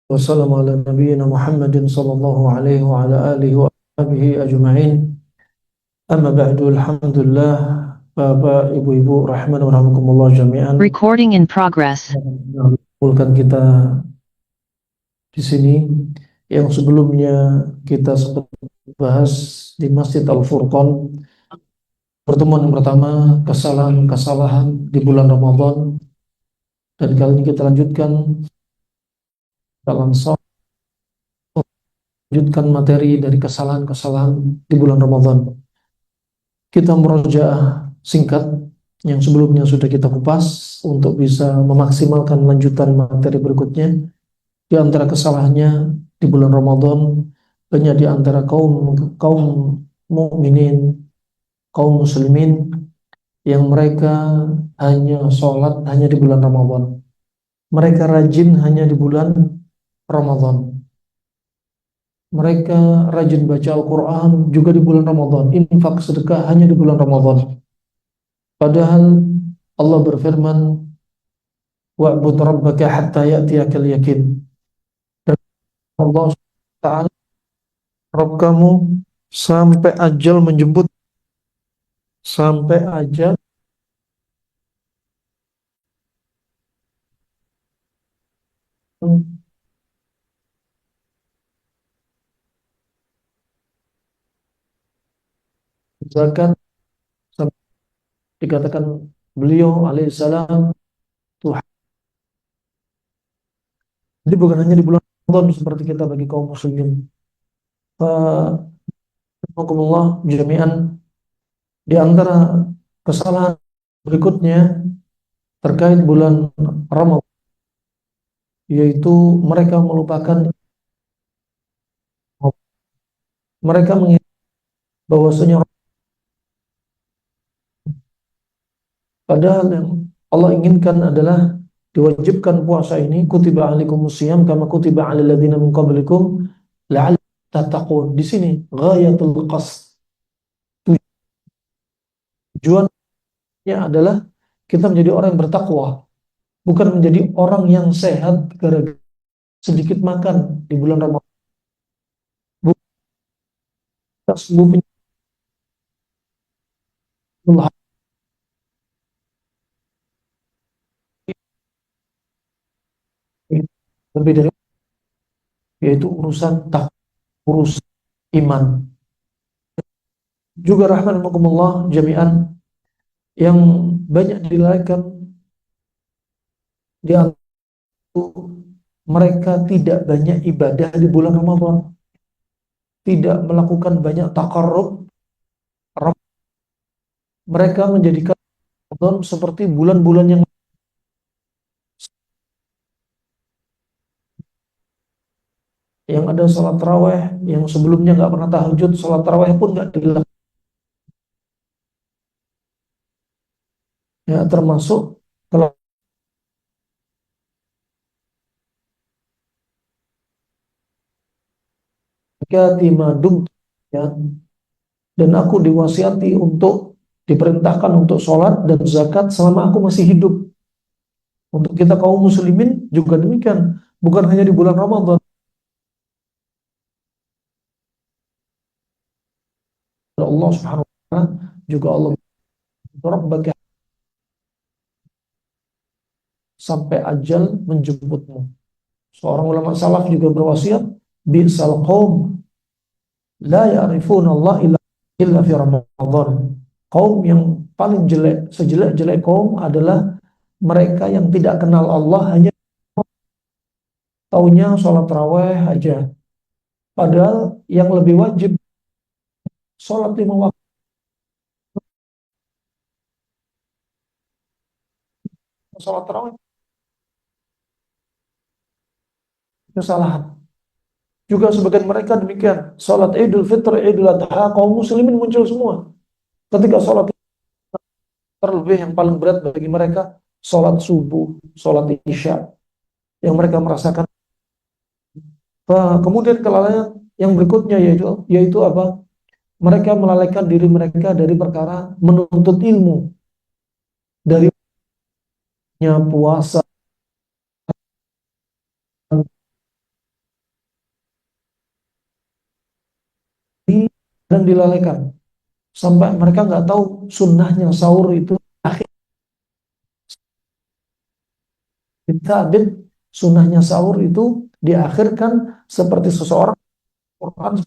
Wassalamu ala nabiyyina Muhammadin sallallahu alaihi wa ala alihi wa sahbihi ajma'in. Amma ba'du, alhamdulillah. Bapak, ibu-ibu, rahman wa rahmakumullah jami'an. Recording in progress. Kumpulkan kita di sini yang sebelumnya kita sempat bahas di Masjid Al-Furqan. Pertemuan yang pertama, kesalahan-kesalahan di bulan Ramadan, dan kali ini kita lanjutkan dalam lanjutkan materi dari kesalahan-kesalahan di bulan Ramadan. Kita merojaah singkat yang sebelumnya sudah kita kupas untuk bisa memaksimalkan lanjutan materi berikutnya. Di antara kesalahannya di bulan Ramadan banyak di antara kaum mukminin, kaum muslimin yang mereka hanya sholat hanya di bulan Ramadan. Mereka rajin hanya di bulan Ramadan. Mereka rajin baca Al-Quran juga di bulan Ramadan. Infak sedekah hanya di bulan Ramadan. Padahal Allah berfirman, wa'bud rabbaka hatta ya'tiyakal yakin. Dan Allah Ta'ala, Rabb kamu sampai ajal menjemput, sampai ajal zakat. Sampai dikatakan beliau alaihissalam Tuhan. Jadi bukan hanya di bulan Ramadan seperti kita bagi kaum muslimin. Alhamdulillah jami'an, di antara kesalahan berikutnya terkait bulan Ramadan, yaitu mereka melupakan, mereka mengingat bahwasanya padahal yang Allah inginkan adalah diwajibkan puasa ini, kutiba alaikumusiyam kama kutiba alal ladzina min qablikum la'allakum tattaqun. Di sini ghayatul qasd, tujuannya adalah kita menjadi orang yang bertakwa, bukan menjadi orang yang sehat gara-gara sedikit makan di bulan Ramadan. Bukan sembuh penyakit, lebih dari yaitu urusan urusan iman. Juga rahmanakumullah jami'an, yang banyak dilalaikan di antara mereka tidak banyak ibadah di bulan Ramadan, tidak melakukan banyak takarrub. Mereka menjadikan Ramadan seperti bulan-bulan yang ada sholat taraweh, yang sebelumnya nggak pernah tahajud, sholat taraweh pun nggak dilakukan. Ya, termasuk kalau timadum, ya, dan aku diwasiati untuk diperintahkan untuk sholat dan zakat selama aku masih hidup. Untuk kita kaum muslimin juga demikian, bukan hanya di bulan Ramadan. Allah Subhanahu wa taala juga Allah Rabbaka sampai ajal menjemputmu. Seorang ulama salaf juga berwasiat, bi'sal qaum la ya'rifuna Allah illa fi Ramadan. Kaum yang paling jelek, sejelek-jelek kaum adalah mereka yang tidak kenal Allah, hanya taunya sholat taraweh aja. Padahal yang lebih wajib sholat 5 waktu, sholat taraweh, kesalahan. Juga sebagian mereka demikian, sholat Idul Fitri, Idul Adha, kaum muslimin muncul semua. Ketika sholat terlebih yang paling berat bagi mereka, sholat subuh, sholat isya, yang mereka merasakan. Kemudian kelalaian yang berikutnya yaitu apa? Mereka melalaikan diri mereka dari perkara menuntut ilmu, dari puasa, dan dilalaikan sampai mereka nggak tahu sunnahnya sahur itu akhir Thabit, sunnahnya sahur itu diakhirkan seperti seseorang Quran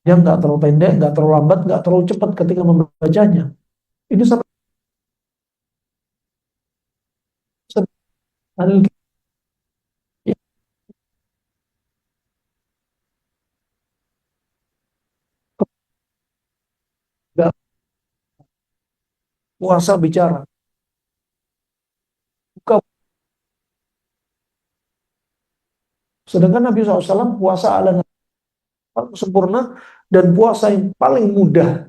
yang nggak terlalu pendek, nggak terlalu lambat, nggak terlalu cepat ketika membacanya. Ini sampai nggak puasa bicara, buka. Sedangkan Nabi SAW puasa ala paling sempurna dan puasa yang paling mudah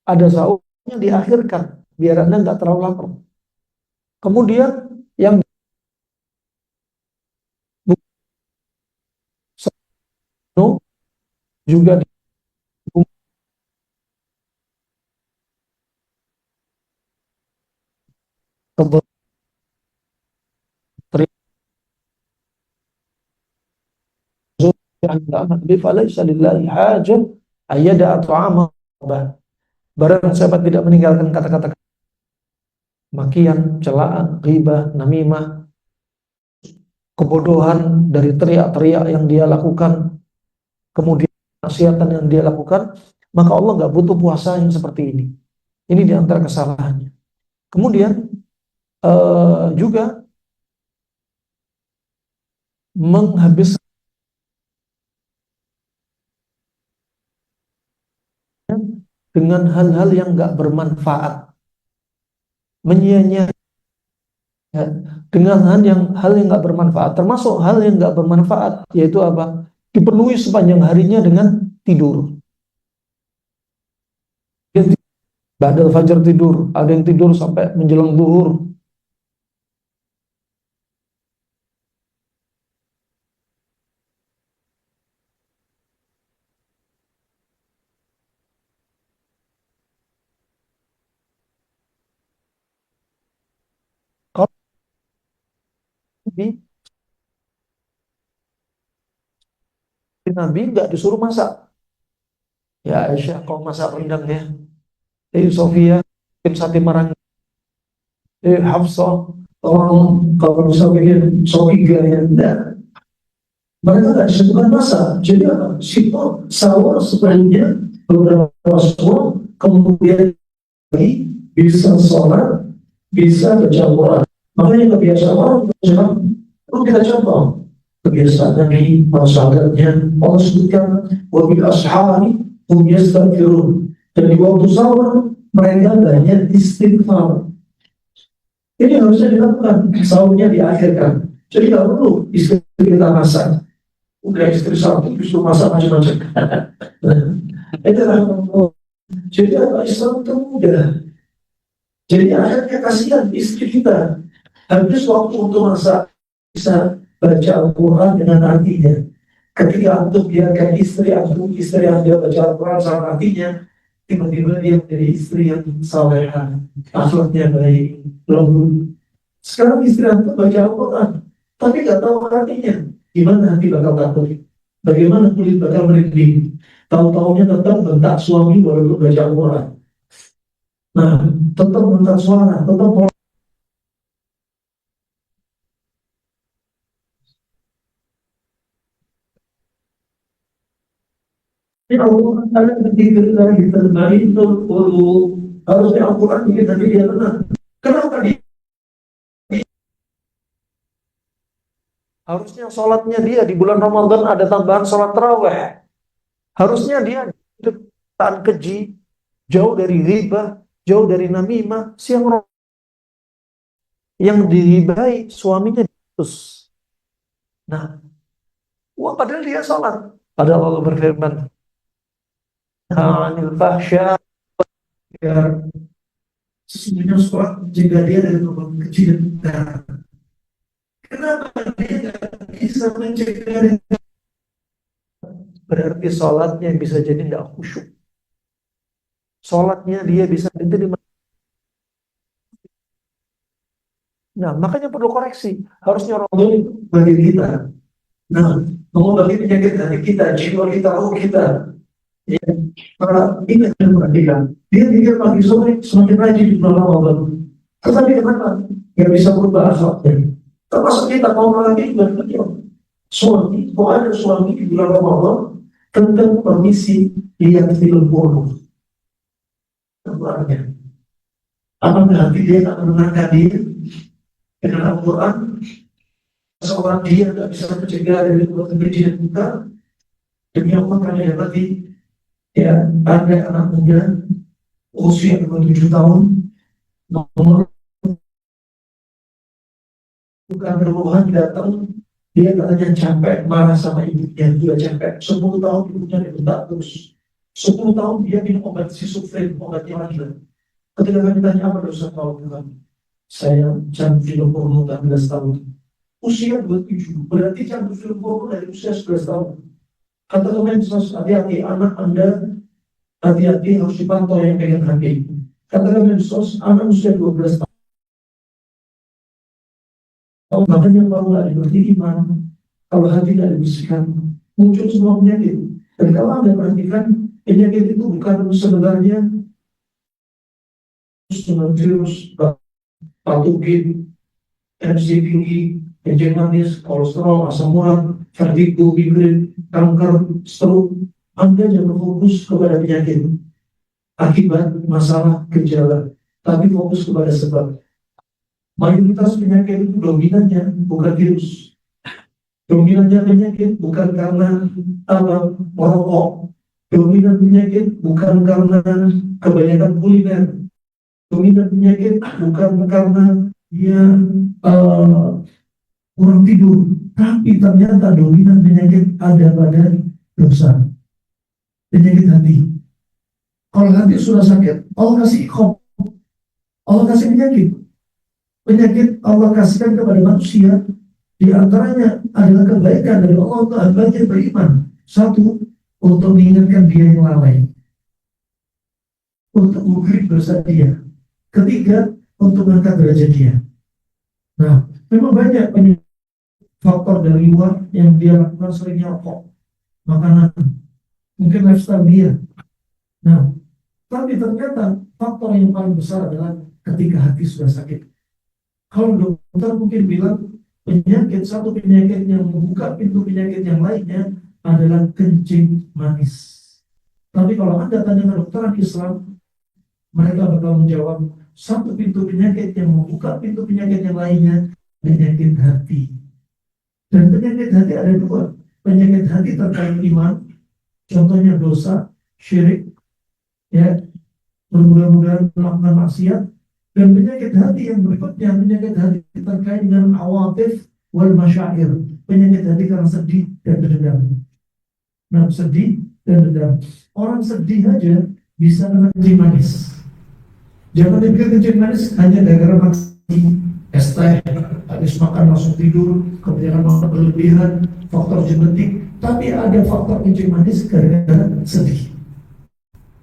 ada sahurnya diakhirkan biar Anda nggak terlalu lapar. Kemudian yang juga barang siapa tidak meninggalkan kata-kata makian, celaan, ghibah, namimah, kebodohan dari teriak-teriak yang dia lakukan, kemudian maksiatan yang dia lakukan, maka Allah nggak butuh puasa yang seperti ini. Ini di antara kesalahannya. Kemudian juga menghabiskan dengan hal-hal yang nggak bermanfaat, menyia-nyiakan dengan hal yang nggak bermanfaat, termasuk hal yang nggak bermanfaat, yaitu apa? Dipenuhi sepanjang harinya dengan tidur. Ba'dal fajar tidur, ada yang tidur sampai menjelang zuhur. Kalau Nabi nggak disuruh masak. Ya Aisyah, kau masak rendang ya. Sofia, tim sate marang. Hafsah, tolong kalau bisa bikin sohiga ya. Nah, mereka nggak disebutkan masak. Jadi apa? Simpel, sahur sebenarnya beberapa suam, kemudian lagi bisa sholat, bisa baca Quran. Makanya kebiasaan orang perlu kita contoh. Kebiasaan Nabi, masyarakat Allah sebutkan wabil ashari hum yastaghfirun, dan di waktu sahur mereka banyak istighfar. Ini harusnya dilakukan, sahurnya diakhirkan. Jadi tidak perlu istri kita masak. Udah istri satu justru masak macam-macam. Itu jadi apa, Islam itu mudah. Jadi akhirnya kasihan istri kita habis waktu untuk masak, bisa baca Al-Quran dengan artinya. Ketika untuk biarkan istri yang dia baca Al-Quran sama artinya, tiba-tiba dia menjadi istri yang salehah, akhlaknya baik, lembut. Sekarang istri antum baca Al-Quran, tapi nggak tahu artinya. Gimana hati bakal takut? Bagaimana kulit bakal merinding? Tahu-taunya tetap bentak suami baru baca Al-Quran. Nah, tetap bentak suara, tetap Al-Quran ada ketika kita terbarinul qulub. Harusnya Al-Quran bikin hati dia tenang. Kenapa dia? Harusnya sholatnya dia di bulan Ramadan ada tambahan sholat tarawih. Harusnya dia taat keji, jauh dari riba, jauh dari namimah. Siang yang diribai suaminya diputus. Nah, wah padahal dia sholat. Padahal Allah berfirman, "Anil fahsya." Sesungguhnya sholat menjaga dia dari perbuatan keji dan mungkar. Kenapa dia tidak bisa mencegah? Berarti sholatnya bisa jadi tidak khusyuk. Sholatnya dia bisa diterima. Nah, makanya perlu koreksi. Harusnya Ramadan itu bagi kita. Nah, mengobati penyakit hati kita, jiwa kita, roh kita. Ya, para ini yang perhatikan. Dia pikir pagi sore semakin rajin di bulan Ramadan. Tetapi kenapa? Nggak bisa berubah akhlaknya. Termasuk kita kaum laki juga demikian. Suami, kalau ada suami di bulan Ramadan, tentang permisi lihat film porno. Keluarga. Apa berarti dia tak mendengarkan dia dengan Al-Quran? Seorang dia tidak bisa mencegah dari perbuatan keji dan muka. Demi Allah kami dapati ya ada anak muda usia 27 tahun nomor bukan berhubungan datang, dia katanya capek marah sama ibunya, juga capek 10 tahun ibunya dibentak terus 10 tahun dia minum obat sisufren, obatnya lagi. Ketika kami tanya apa dosa kau bilang, saya candu film porno 14 tahun, usia 27, berarti candu film porno dari usia 11 tahun. Kata teman hati-hati anak Anda, hati-hati harus dipantau yang pegang hati. Kata teman anak usia 12 tahun, makanya baru nggak diberi iman, kalau hati tidak dibersihkan, muncul semua penyakit. Dan kalau Anda perhatikan, penyakit itu bukan sebenarnya virus, patogen, tensi tinggi, kencing manis, kolesterol, asam urat, vertigo, migrain, kanker, stroke. Anda jangan fokus kepada penyakit, akibat, masalah, gejala, tapi fokus kepada sebab. Mayoritas penyakit itu dominannya bukan virus. Dominannya penyakit bukan karena merokok. Dominan penyakit bukan karena kebanyakan kuliner. Dominan penyakit bukan karena dia kurang tidur, tapi ternyata dominan penyakit ada pada dosa, penyakit hati. Kalau hati sudah sakit, Allah kasih ikhom, Allah kasih penyakit. Penyakit Allah kasihkan kepada manusia, di antaranya adalah kebaikan dari Allah untuk hambanya beriman. Satu, untuk mengingatkan dia yang lalai, untuk mengkritik dosa dia. Ketiga, untuk mengangkat derajat dia. Nah, memang banyak faktor dari luar yang dia lakukan, seringnya rokok, makanan, mungkin lifestyle dia. Nah, tapi ternyata faktor yang paling besar adalah ketika hati sudah sakit. Kalau dokter mungkin bilang satu penyakit yang membuka pintu penyakit yang lainnya adalah kencing manis. Tapi kalau Anda tanya ke dokteran Islam, mereka bakal menjawab satu pintu penyakit yang membuka pintu penyakit yang lainnya, penyakit hati. Dan penyakit hati ada dua. Penyakit hati terkait iman, contohnya dosa, syirik, ya, mudah-mudahan melakukan maksiat. Dan penyakit hati yang berikutnya, penyakit hati terkait dengan awatif wal masyair, penyakit hati karena sedih dan dendam. Nah, sedih dan dendam. Orang sedih aja bisa kena kencing manis. Jangan dipikir kencing manis hanya gara-gara makan es teh, habis makan langsung tidur, kemudian makan berlebihan, faktor genetik. Tapi ada faktor kencing manis gara-gara sedih.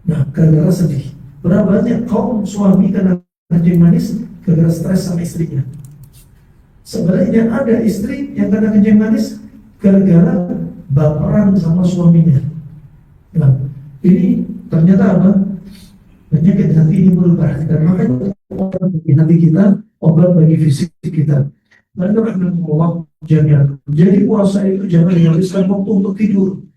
Nah, gara-gara sedih. Berapa banyak kaum suami kena kencing manis gara-gara stres sama istrinya. Sebenarnya ada istri yang kena kencing manis gara-gara baperan sama suaminya. Nah, ini ternyata apa? Penyakit hati ini perlu perhatikan. Makanya obat bagi hati kita, obat bagi fisik kita. Jadi puasa itu jangan dihabiskan waktu untuk tidur.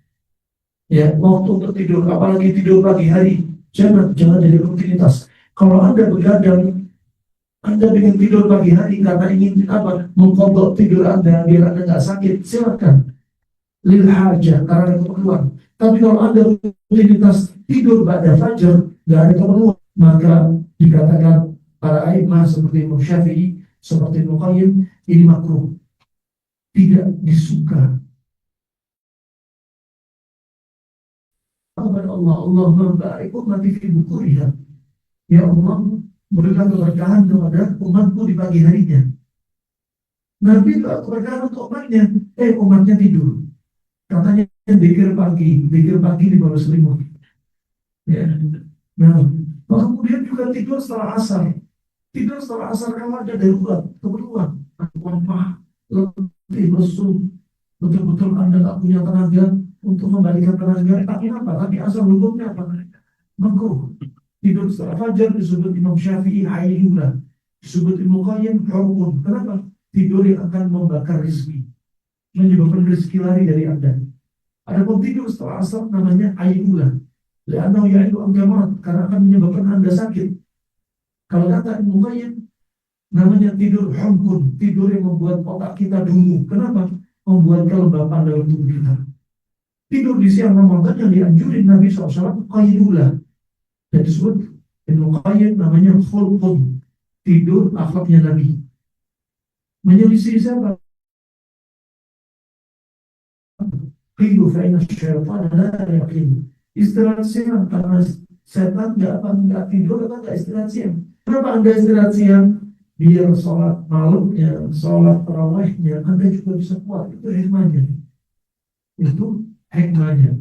Ya, waktu untuk tidur, apalagi tidur pagi hari, jangan jadi rutinitas. Kalau Anda begadang, Anda ingin tidur pagi hari karena ingin mengkodok tidur Anda biar Anda nggak sakit, silakan. Lil hajah, karena keperluan. Tapi kalau Anda rutinitas tidur pada fajar, nggak ada keperluan, maka dikatakan para a'immah seperti Imam Syafi'i, seperti Ibnu Qayyim, ini makruh, tidak disuka. Kepada Allah, Allahumma barik ummati fi bukuriha. Ya Allah, berikan keberkahan kepada umatku di pagi harinya. Nabi itu keberkahan untuk umatnya, umatnya tidur. Katanya zikir pagi di bawah selimut. Ya. Nah, kemudian juga tidur setelah asar. Tidur setelah asar kalau ada darurat, keperluan, lemah, letih, lesu, betul-betul Anda nggak punya tenaga untuk membalikan tenaga, tapi apa? Tapi asal hukumnya apa? Makruh. Tidur setelah fajar disebut Imam Syafi'i hayyula, disebut Ibnu Qayyim hukum. Kenapa? Tidur yang akan membakar rezeki, menyebabkan rezeki lari dari Anda. Adapun tidur setelah asar namanya hayyula, li'annahu ya'idu al-jama'at, karena akan menyebabkan Anda sakit. Kalau kata Ibnu Qayyim, namanya tidur humkun, tidur yang membuat otak kita dungu. Kenapa? Membuat kelembapan dalam tubuh kita. Tidur di siang Ramadan yang dianjurin Nabi SAW qayyulah, dan disebut Ibnu Qayyim namanya khulqun, tidur akhlaknya Nabi. Menyelisih siapa? Qilu fa'ina syaitan la yaqin. Istirahat siang karena setan nggak tidur, atau nggak istirahat siang. Kenapa Anda istirahat siang? Biar sholat malamnya, sholat tarawihnya Anda juga bisa kuat. Itu hikmahnya. Itu hikmahnya.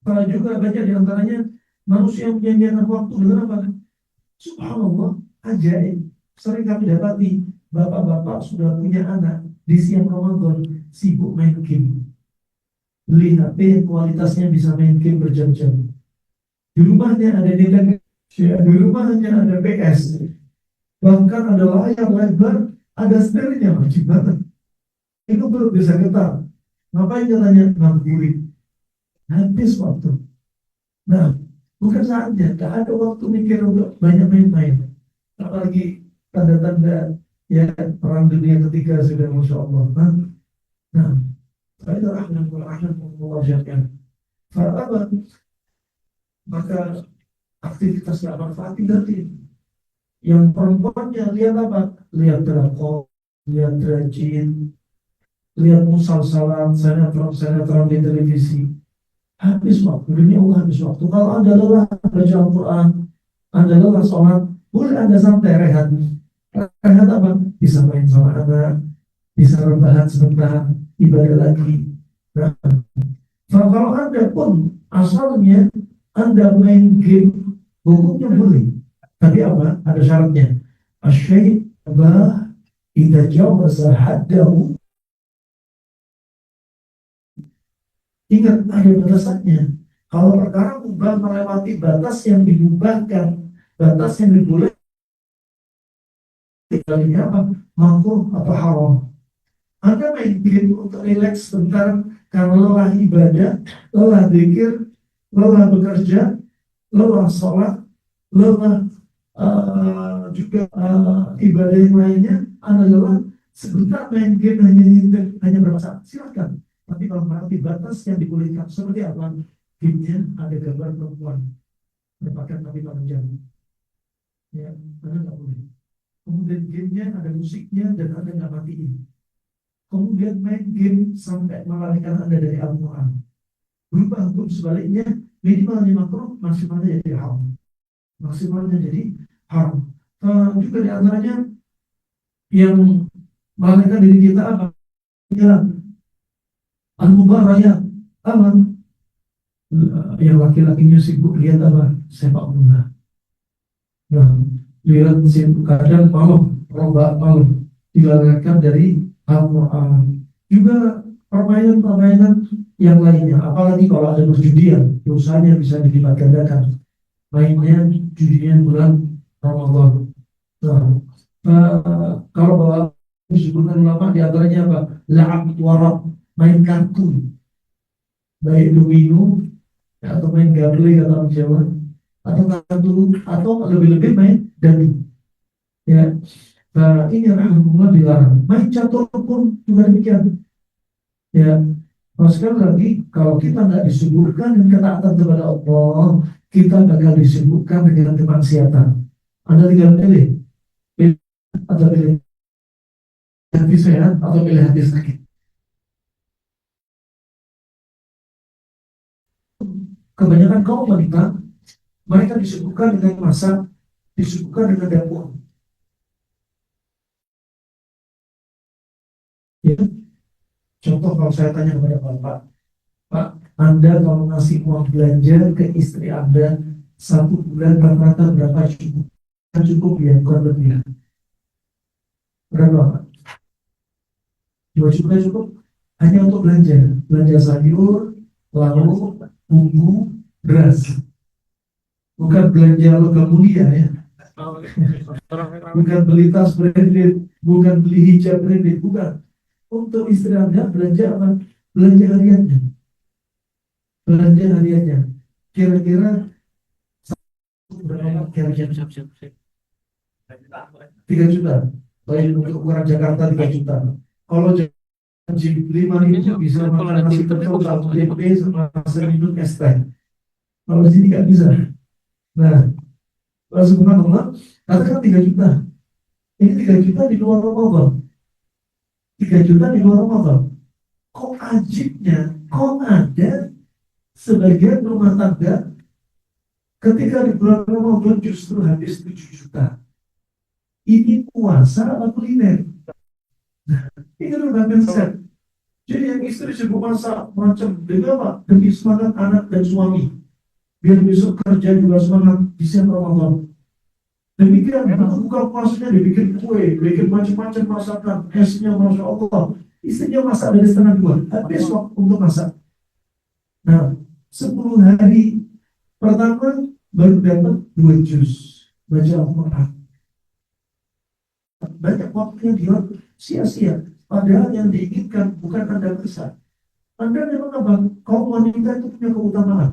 Kalau juga banyak diantaranya manusia yang menyanyiakan waktu dengan apa? Subhanallah, ajaib. Sering kami dapati bapak-bapak sudah punya anak di siang Ramadan sibuk main game. Beli HP kualitasnya bisa main game berjam-jam. Di rumahnya ada Nintendo, di rumahnya ada PS. Bahkan ada layar lebar, ada setirnya, wajib banget. Itu perut bisa getar. Ngapain katanya? Ngabuburit. Habis waktu. Nah, bukan saatnya. Tidak ada waktu mikir untuk banyak main-main. Apalagi tanda-tanda ya perang dunia ketiga sudah Masya Allah. Nah, itu rahmatullah jami'an. Apa? Maka aktivitas tidak manfaat tinggalin. Yang perempuannya lihat apa? Lihat drakor, lihat rajin, lihat musalsalan, sinetron di televisi. Habis waktu, demi Allah habis waktu. Kalau Anda lelah baca Al-Quran, Anda lelah sholat, boleh Anda santai rehat. Rehat apa? Bisa main sama anak, bisa rebahan sebentar, ibadah lagi. Nah, kalau Anda pun asalnya Anda main game, hukumnya boleh. Tapi apa? Ada syaratnya. Asyai' bah idza jawaza haddahu. Ingat, ada batasannya. Kalau perkara mubah melewati batas yang dimubahkan, batas yang dibolehkan, ini apa? Makruh atau haram. Anda main game untuk rileks sebentar karena lelah ibadah, lelah zikir, lelah bekerja, lelah sholat, lelah juga ibadah yang lainnya. Anda lelah sebentar main game hanya berapa saat, silakan. Tapi kalau melewati batas yang dibolehkan, seperti apa? Gamenya ada gambar perempuan berpakaian tapi panjang, ya, Anda nggak boleh. Kemudian gamenya ada musiknya dan Anda nggak matiin. Kemudian main game sampai melarikan Anda dari Al-Quran. Berubah hukum sebaliknya, minimalnya makruh, maksimalnya jadi haram. Maksimalnya jadi haram. Juga di antaranya yang melarikan diri kita apa? Ya, al-mubarayat, aman. Yang laki-lakinya sibuk lihat apa? Sepak bola. Nah, lihat sibuk kadang malam, roba malam, dilalaikan dari Al-Quran. Juga permainan-permainan yang lainnya, apalagi kalau ada perjudian, dosanya bisa dilipat gandakan. Mainnya judinya bulan Ramadan. Nah, kalau bawa disebutkan ulama di antaranya apa? La'ab warab, main kartu, baik domino ya, atau main gable kata orang Jawa, atau kartu, atau lebih-lebih main dadu. Ya, nah, ini rahmatullah dilarang. Main catur pun juga demikian. Ya, sekali lagi, kalau kita nggak disuguhkan dengan ketaatan kepada Allah, kita bakal disibukkan dengan kemaksiatan. Anda tinggal pilih atau pilih hati sehat atau pilih hati sakit. Kebanyakan kaum wanita, mereka disibukkan dengan masak, disibukkan dengan dapur. Ya. Contoh kalau saya tanya kepada Bapak, Pak, Anda kalau ngasih uang belanja ke istri Anda 1 bulan rata-rata berapa cukup? Cukup ya, kurang lebih ya. Berapa Pak? 2 juta cukup? hanya untuk belanja sayur, lauk, bumbu, beras. Bukan belanja logam mulia ya, bukan beli tas branded, bukan beli hijab branded, bukan. Untuk istri Anda belanja apa? Belanja hariannya, belanja hariannya. Kira-kira berapa? Kira-kira 3 juta. Baik untuk ukuran Jakarta 3 juta. Kalau janji 5.000 bisa makan nasi pecel, tahu tempe, sama seminum es teh. Kalau di sini nggak bisa. Nah, subhanallah, katakan 3 juta. Ini 3 juta di luar Ramadan. 3 juta di luar Ramadan. Kok ajibnya, kok ada sebagian rumah tangga ketika di bulan Ramadan justru habis 7 juta. Ini puasa atau kuliner? Ini udah mindset. Jadi yang istri sibuk masak macam demi apa? Demi semangat anak dan suami. Biar besok kerja juga semangat bisa Ramadan. Demikian, buka puasanya dibikin kue, bikin macam-macam masakan, esnya Masya Allah. Istrinya masak dari setengah 2, habis waktu untuk masak. Nah, 10 hari pertama baru dapat 2 juz baca Al-Quran. Banyak waktu yang dia sia-sia. Padahal yang diinginkan bukan Anda besar. Anda memang apa? Kaum wanita itu punya keutamaan.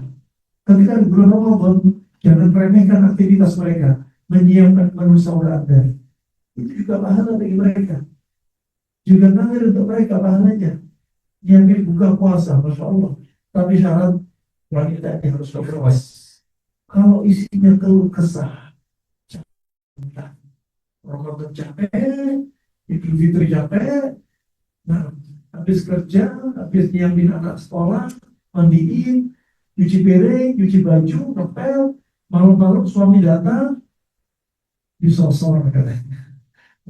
Ketika di bulan Ramadan, jangan remehkan aktivitas mereka. Menyiapkan menu sahur Anda. Itu juga pahala bagi mereka. Juga ngalir untuk mereka pahalanya. Nyiapin buka puasa, Masya Allah. Tapi syarat wanita yang harus berpuas. Kalau isinya keluh kesah, Ramadan capek, Idul Fitri capek, nah, habis kerja, habis nyiapin anak sekolah, mandiin, cuci piring, cuci baju, ngepel, malam-malam suami datang, disosor katanya.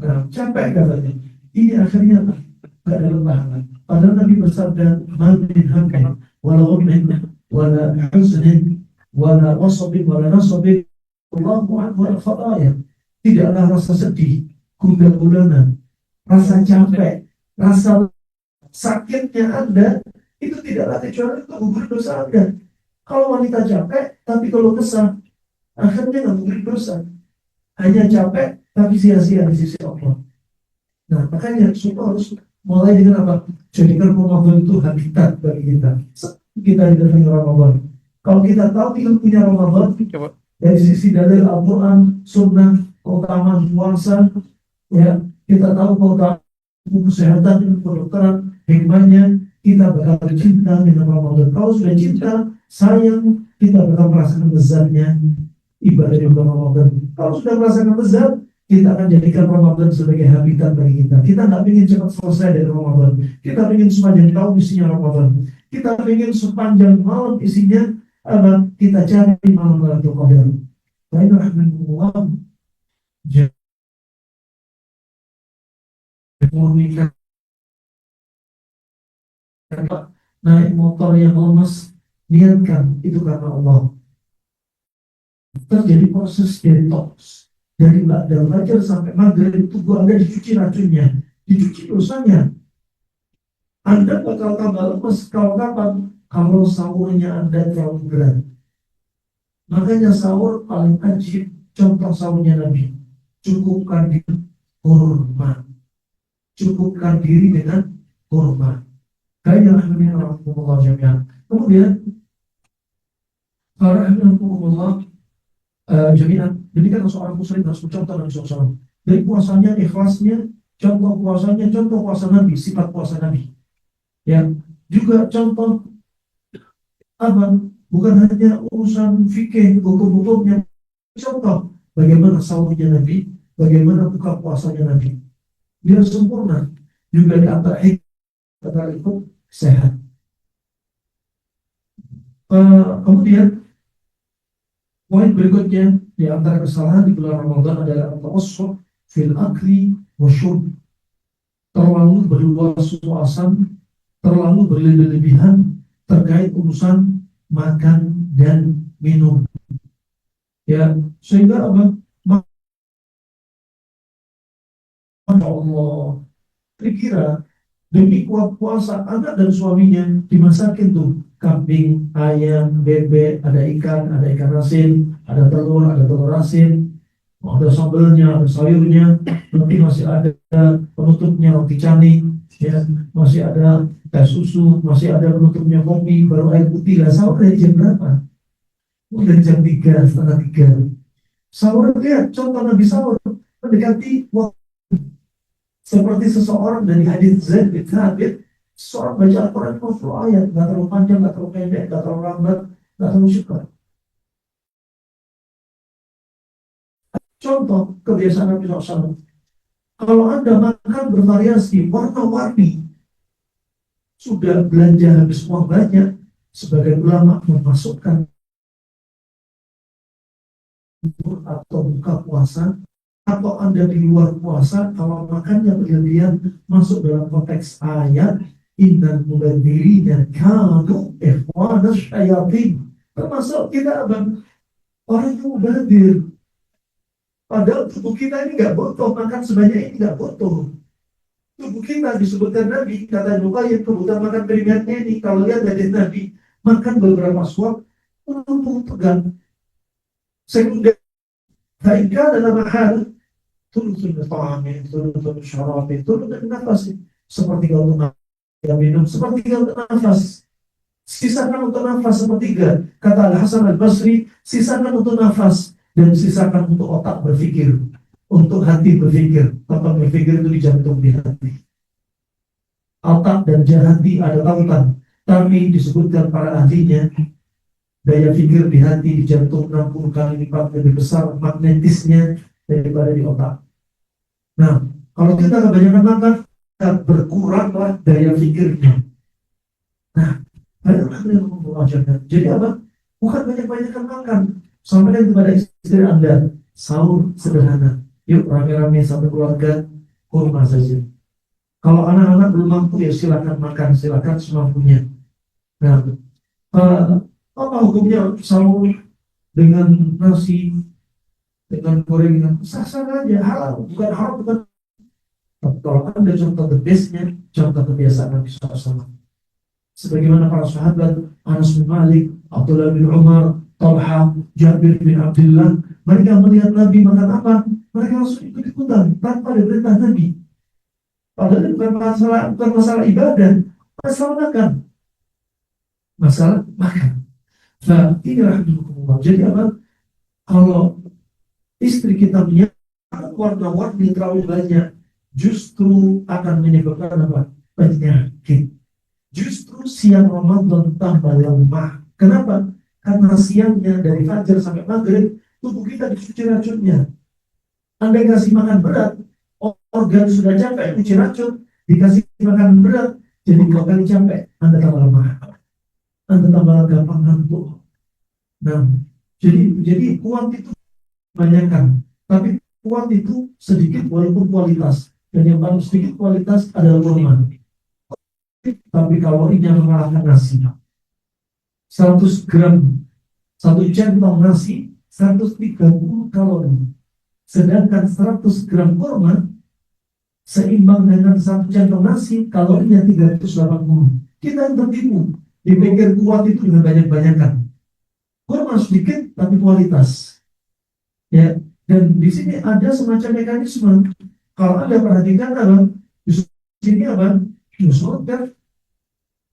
Nah, capek katanya. Ini akhirnya gak ada pahala. Padahal Nabi bersabda, "Man min hammin, wala ghummin, wala huznin, wala wasabin, wala nasabin, Allahu anhu al-khataya." Tidaklah rasa sedih, gundah gulana, rasa capek, rasa sakitnya Anda itu tidaklah kecuali untuk mengukur dosa Anda. Kalau wanita capek, tapi kalau kesal, akhirnya nggak mengukur dosa. Hanya capek, tapi sia-sia di sisi Allah. Nah, makanya kita harus mulai dengan apa? Jadikan Ramadan itu habitat bagi kita. Kita didatangi Ramadan. Kalau kita tahu kita punya Ramadan, dari sisi dalil Al-Quran, Sunnah, keutamaan puasa, ya kita tahu keutamaan kesehatan dan kedokteran, hikmahnya kita bakal cinta dengan Ramadan. Kalau sudah cinta, sayang, kita bakal merasakan lezatnya ibadah di bulan Ramadan. Kalau sudah merasakan lezat, kita akan jadikan Ramadan sebagai habitat bagi kita. Kita nggak ingin cepat selesai dari Ramadan. Kita ingin sepanjang tahun isinya Ramadan. Kita ingin sepanjang malam isinya apa? Kita cari malam Lailatul Qadar. Baik, rahmatullah. Murnikan naik motor yang lemas, niatkan itu karena Allah. Terjadi proses detox dari fajar sampai maghrib, tubuh Anda dicuci racunnya, dicuci dosanya. Anda bakal tambah lemas kalau kapan? Kalau sahurnya Anda terlalu berat. Makanya sahur paling ajib, contoh sahurnya Nabi, cukupkan diri kurma, cukupkan diri dengan kurma. Kayak Alhamdulillah jami'an. Kemudian para Alhamdulillah jami'an, demikian seorang muslim harus mencontoh Nabi SAW. Dari puasanya, ikhlasnya, contoh puasanya, contoh puasa Nabi, sifat puasa Nabi. Ya, juga contoh apa? Bukan hanya urusan fikih, hukum-hukumnya, contoh bagaimana sahurnya Nabi, bagaimana buka puasanya Nabi. Dia sempurna. Juga di antara hikmah itu sehat. Kemudian poin berikutnya di antara kesalahan di bulan Ramadan adalah tawassut fil akli wasyurb. Terlalu berluas-luasan, terlalu berlebihan terkait urusan makan dan minum. Ya, sehingga apa? Masya Allah, dikira Demi kuat puasa, anak dan suaminya dimasakin tuh kambing, ayam, bebek, ada ikan asin, ada telur asin, ada sambelnya, ada sayurnya, nanti masih ada penutupnya roti canai, ya, masih ada teh susu, masih ada penutupnya kopi, baru air putih. Lah sahur dari jam berapa? Udah jam 3, setengah 3. Sahur dia, contoh Nabi sahur mendekati waktu, seperti seseorang dari hadis Zaid bin Thabit, seorang baca Al-Quran 50 ayat, nggak terlalu panjang, nggak terlalu pendek, nggak terlalu lambat, nggak terlalu cepat. Contoh kebiasaan Nabi SAW. Kalau Anda makan bervariasi, warna-warni, sudah belanja habis uang banyak, sebagai ulama memasukkan atau buka puasa, atau Anda di luar puasa, kalau makannya berlebihan, masuk dalam konteks ayat innal mubadzirina kanu ikhwana syayatin. Termasuk kita abang, orang yang mubadir. Padahal tubuh kita ini nggak butuh makan sebanyak ini, nggak butuh. Tubuh kita disebutkan Nabi, kata Nukayyim, kebutuhan makan primernya ini, kalau lihat dari Nabi, makan beberapa suap, untuk tegang. Sekunder, fainka dalam hal, turun ta'amin, turun syarabin, turun nafas, seperti kalau yang minum, seperti kalau nafas. Sisakan untuk nafas sepertiga, kata Al-Hasan Al-Basri, sisakan untuk nafas, dan sisakan untuk otak berpikir, untuk hati berpikir. Tempat berpikir itu di jantung, di hati. Otak dan hati ada tautan, tapi disebutkan para ahlinya, daya pikir di hati, di jantung 60 kali lipat lebih besar magnetisnya daripada di otak. Nah, kalau kita kebanyakan makan, berkuranglah daya pikirnya. Nah, banyak yang mengajarkan. Jadi apa? Bukan banyak-banyakan makan. Sampaikan kepada istri Anda, sahur sederhana. Yuk rame-rame sampai keluarga, kurma saja. Kalau anak-anak belum mampu, ya silakan makan, silakan semampunya. Nah, apa hukumnya sahur dengan nasi, dengan gorengan? Sah-sah aja, halal, bukan haram, bukan. Kalau Anda contoh the best-nya, contoh kebiasaan Nabi SAW. Sebagaimana para sahabat, Anas bin Malik, Abdullah bin Umar, Talha, Jabir bin Abdullah, mereka melihat Nabi makan apa, mereka langsung ikut-ikutan tanpa diperintah Nabi. Padahal itu bukan masalah ibadah, masalah makan. Masalah makan. Nah, inilah Allah. Jadi apa? Kalau istri kita punya warna-warni terlalu banyak, justru akan menyebabkan apa? Penyakit. Justru siang Ramadan tambah lemah. Kenapa? Karena siangnya dari fajar sampai maghrib, tubuh kita dicuci racunnya. Anda kasih makan berat, organ sudah capek, dicuci racun, dikasih makan berat, jadi 2 kali capek, Anda tambah lemah. Anda tambah gampang ngantuk. Nah, jadi kuat itu kebanyakan, tapi kuat itu sedikit walaupun kualitas. Dan yang paling sedikit kualitas adalah kurma. Tapi kalorinya mengalahkan nasi. 100 gram, 1 centong nasi, 130 kalori. Sedangkan 100 gram kurma seimbang dengan 1 centong nasi, kalorinya 380. Kita yang tertipu, dipikir kuat itu dengan banyak-banyakan. Kurma sedikit, tapi kualitas. Ya, dan di sini ada semacam mekanisme. Kalau Anda perhatikan apa? Di sini apa? Disebutkan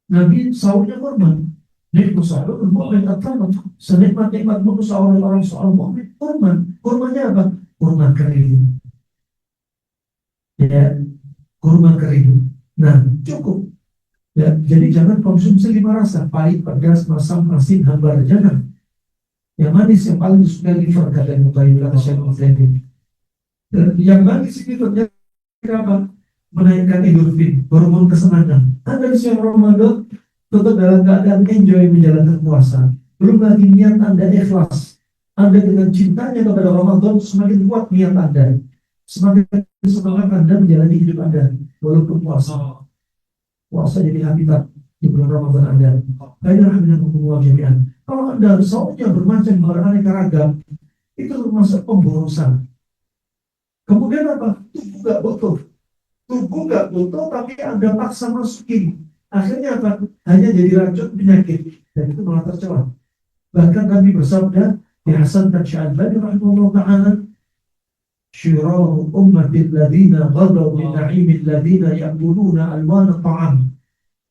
Nabi sahurnya kurma. Nikmat sahur mu'min atau senikmat-nikmat mu'min sahur orang seorang mu'min kurma. Kurmanya apa? Kurma kering. Ya, kurma kering. Nah, cukup. Ya, jadi jangan konsumsi 5 rasa, pahit, pedas, masam, asin, hambar, jangan. Yang manis yang paling disukai liver, kata yang Muqayyim, kata Syekh Muqayyim. Dan yang manis ini ternyata apa? Menaikkan endorfin, hormon kesenangan. Anda di siang Ramadan tetap dalam keadaan enjoy menjalankan puasa. Belum lagi niat Anda ikhlas. Anda dengan cintanya kepada Ramadan semakin kuat niat Anda. Semakin semangat Anda menjalani hidup Anda walaupun puasa. Puasa jadi habitat di bulan Ramadan Anda. Baiklah dengan hubungan jami'an. Kalau Anda sahurnya bermacam beraneka ragam, itu termasuk pemborosan. Kemudian apa? Tubuh gak butuh. Tubuh nggak butuh, tapi Anda paksa masukin. Akhirnya apa? Hanya jadi racun penyakit. Dan itu malah tercela. Bahkan Nabi bersabda, di Hasan dan Sya'bani rahimahullah ta'ala, syiraru ummatil ladina ghadaw bi na'imil ladina ya'kuluna alwana ta'am.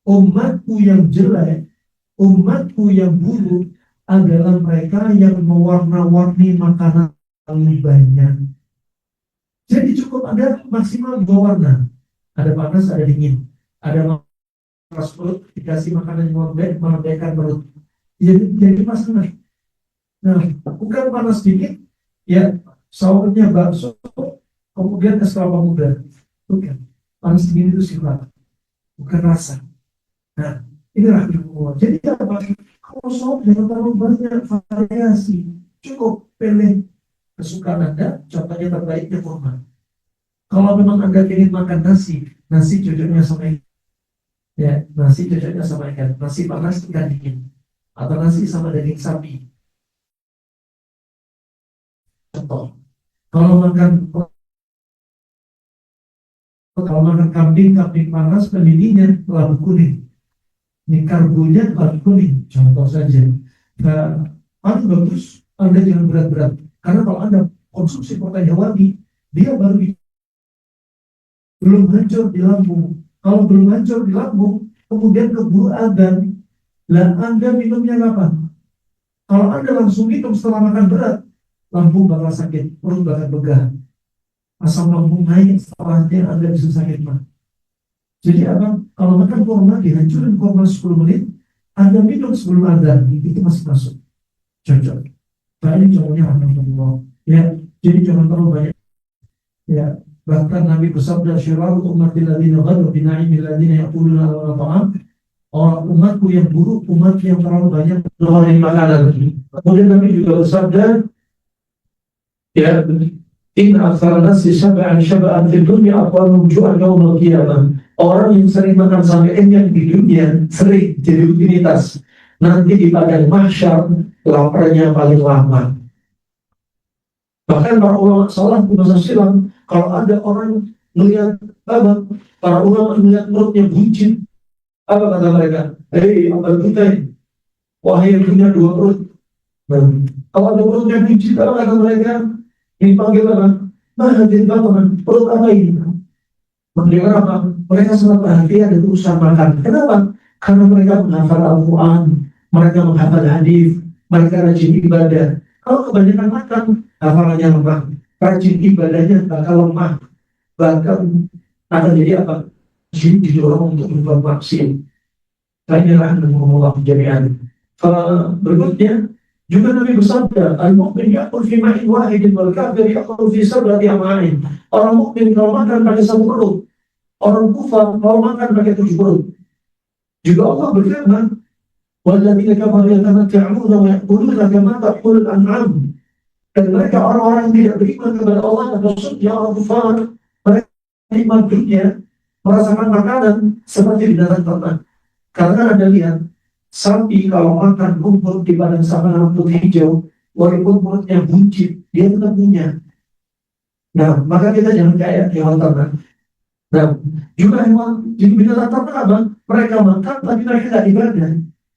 Umatku yang jelek, umatku yang buruk adalah mereka yang mewarna-warni makanan yang banyak. Jadi cukup ada maksimal 2 warna. Ada panas, ada dingin. Ada panas perut, dikasih makanan yang melembekkan perut. Jadi panas. Nah, bukan panas dingin, ya sahurnya bakso, kemudian es kelapa muda. Bukan. Panas dingin itu sifat, bukan rasa. Nah, ini rahimahullah. Jadi apa? Kalau sahur jangan terlalu banyak variasi. Cukup pilih kesukaan Anda. Contohnya terbaiknya kurma. Kalau memang Anda ingin makan nasi, nasi cocoknya sama ikan. Ya, nasi cocoknya sama ikan. Nasi panas ikan dingin. Atau nasi sama daging sapi. Contoh. Kalau makan kambing panas, pemilinya labu kuning. Ini karbonya labu kuning. Contoh saja. Nah, paling bagus Anda jangan berat-berat. Karena kalau Anda konsumsi protein hewani, dia belum hancur di lambung. Kalau belum hancur di lambung, kemudian keburu adzan. Lah Anda minumnya kapan? Kalau Anda langsung minum setelah makan berat, lambung bakal sakit, perut bakal begah. Asam lambung naik, setelahnya Anda bisa sakit mah. Jadi apa? Kalau makan kurma, dihancurin kurma 10 menit, Anda minum sebelum adzan, itu masih masuk. Cocok. Nah ini contohnya alhamdulillah. Ya, jadi jangan terlalu banyak. Ya, bahkan Nabi bersabda, syiraru ummatil ladina ghadaw bi na'imil ladina yaquluna ala ta'am. Orang umatku yang buruk, umat yang terlalu banyak mengeluarkan makanan. Kemudian Nabi juga bersabda, ya, inna aktsara nasi syaba'an fid dunya aqwamun ju'an yaumil qiyamah. Orang yang sering makan sampai kenyang di dunia sering jadi rutinitas. Nanti di padang mahsyar laparnya paling lama. Bahkan para ulama salaf di masa silam, kalau ada orang melihat apa, para ulama melihat perutnya buncit, apa kata mereka? Hei Abul Hutain, wahai yang punya 2 perut. Kalau ada perutnya buncit, apa kata mereka? Ini panggil apa? Mahathir bangunan, perut apa ini? Mereka apa? Mereka sangat perhatian dan usaha makan. Kenapa? Karena mereka menghafal Al-Quran, mereka menghafal hadis, mereka rajin ibadah. Kalau kebanyakan makan, hafalannya lemah, rajin ibadahnya bakal lemah, bahkan akan jadi apa? Jadi didorong untuk berbuat maksiat. Inilah Allah jami'an. Berikutnya juga Nabi bersabda, al-mu'min ya'kul fi ma'in wahidin wal kafir ya'kul fi sab'ati am'ain. Orang mukmin kalau makan pakai 1 perut, orang kufar kalau makan pakai 7 perut. Juga Allah berfirman, walladzina kafaru yatamatta'una wa ya'kuluna kama ta'kulul an'am. Dan mereka orang-orang yang tidak beriman kepada Allah dan Rasul-Nya, orang kufar, mereka nikmat dunia, merasakan makanan seperti binatang ternak. Karena Anda lihat, sapi kalau makan rumput di padang savana rumput hijau, walaupun perutnya buncit, dia tetap punya. Nah, maka kita jangan kayak hewan ternak. Nah, juga hewan jadi binatang ternak apa? Mereka makan, tapi mereka tidak ibadah.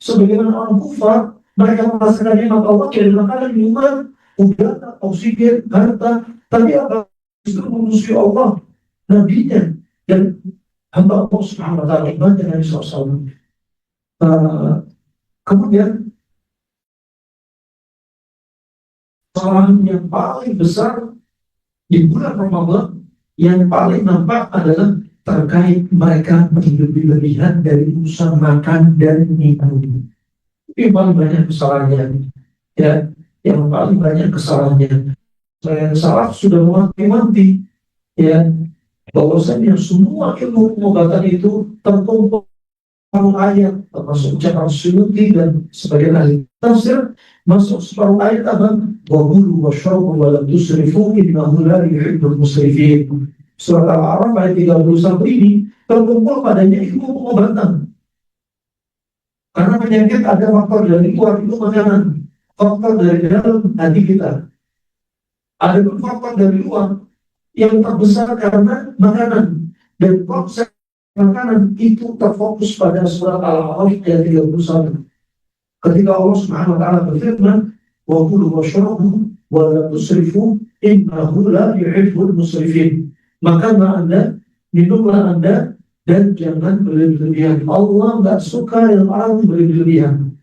Sebagaimana orang kufar, mereka merasakan nikmat Allah dari makanan, minuman, udara, oksigen, harta, tapi apa? Justru memusuhi Allah, nabinya, dan hamba Allah Subhanahu wa ta'ala, iman dengan Rasulullah. Kemudian kesalahan yang paling besar di bulan Ramadan yang paling nampak adalah terkait mereka berlebihan dari urusan makan dan minum. Itu paling banyak kesalahannya. Ya, yang paling banyak kesalahannya. Saya salaf sudah mewanti-wanti, ya, bahwasanya semua ilmu pengobatan itu terkumpul separuh ayat, termasuk ucapan Suyuti dan sebagian ahli tafsir, masuk separuh ayat apa? Wabulu wasyarabu walam tusrifu innahu la yuhibbul musrifin. Surat Al-A'raf ayat 31 ini terkumpul padanya ilmu pengobatan. Karena penyakit ada faktor dari luar, itu makanan, faktor dari dalam hati kita. Ada pun faktor dari luar yang terbesar karena makanan. Dan konsep makanan itu terfokus pada surat Al-A'raf ayat 31. Ketika Allah Subhanahu wa taala berfirman, "Wa kulu washrabu wa la tusrifu innahu la yuhibbul musrifin." Makanlah Anda, minumlah Anda, dan jangan berlebihan. Allah nggak suka yang orang berlebihan.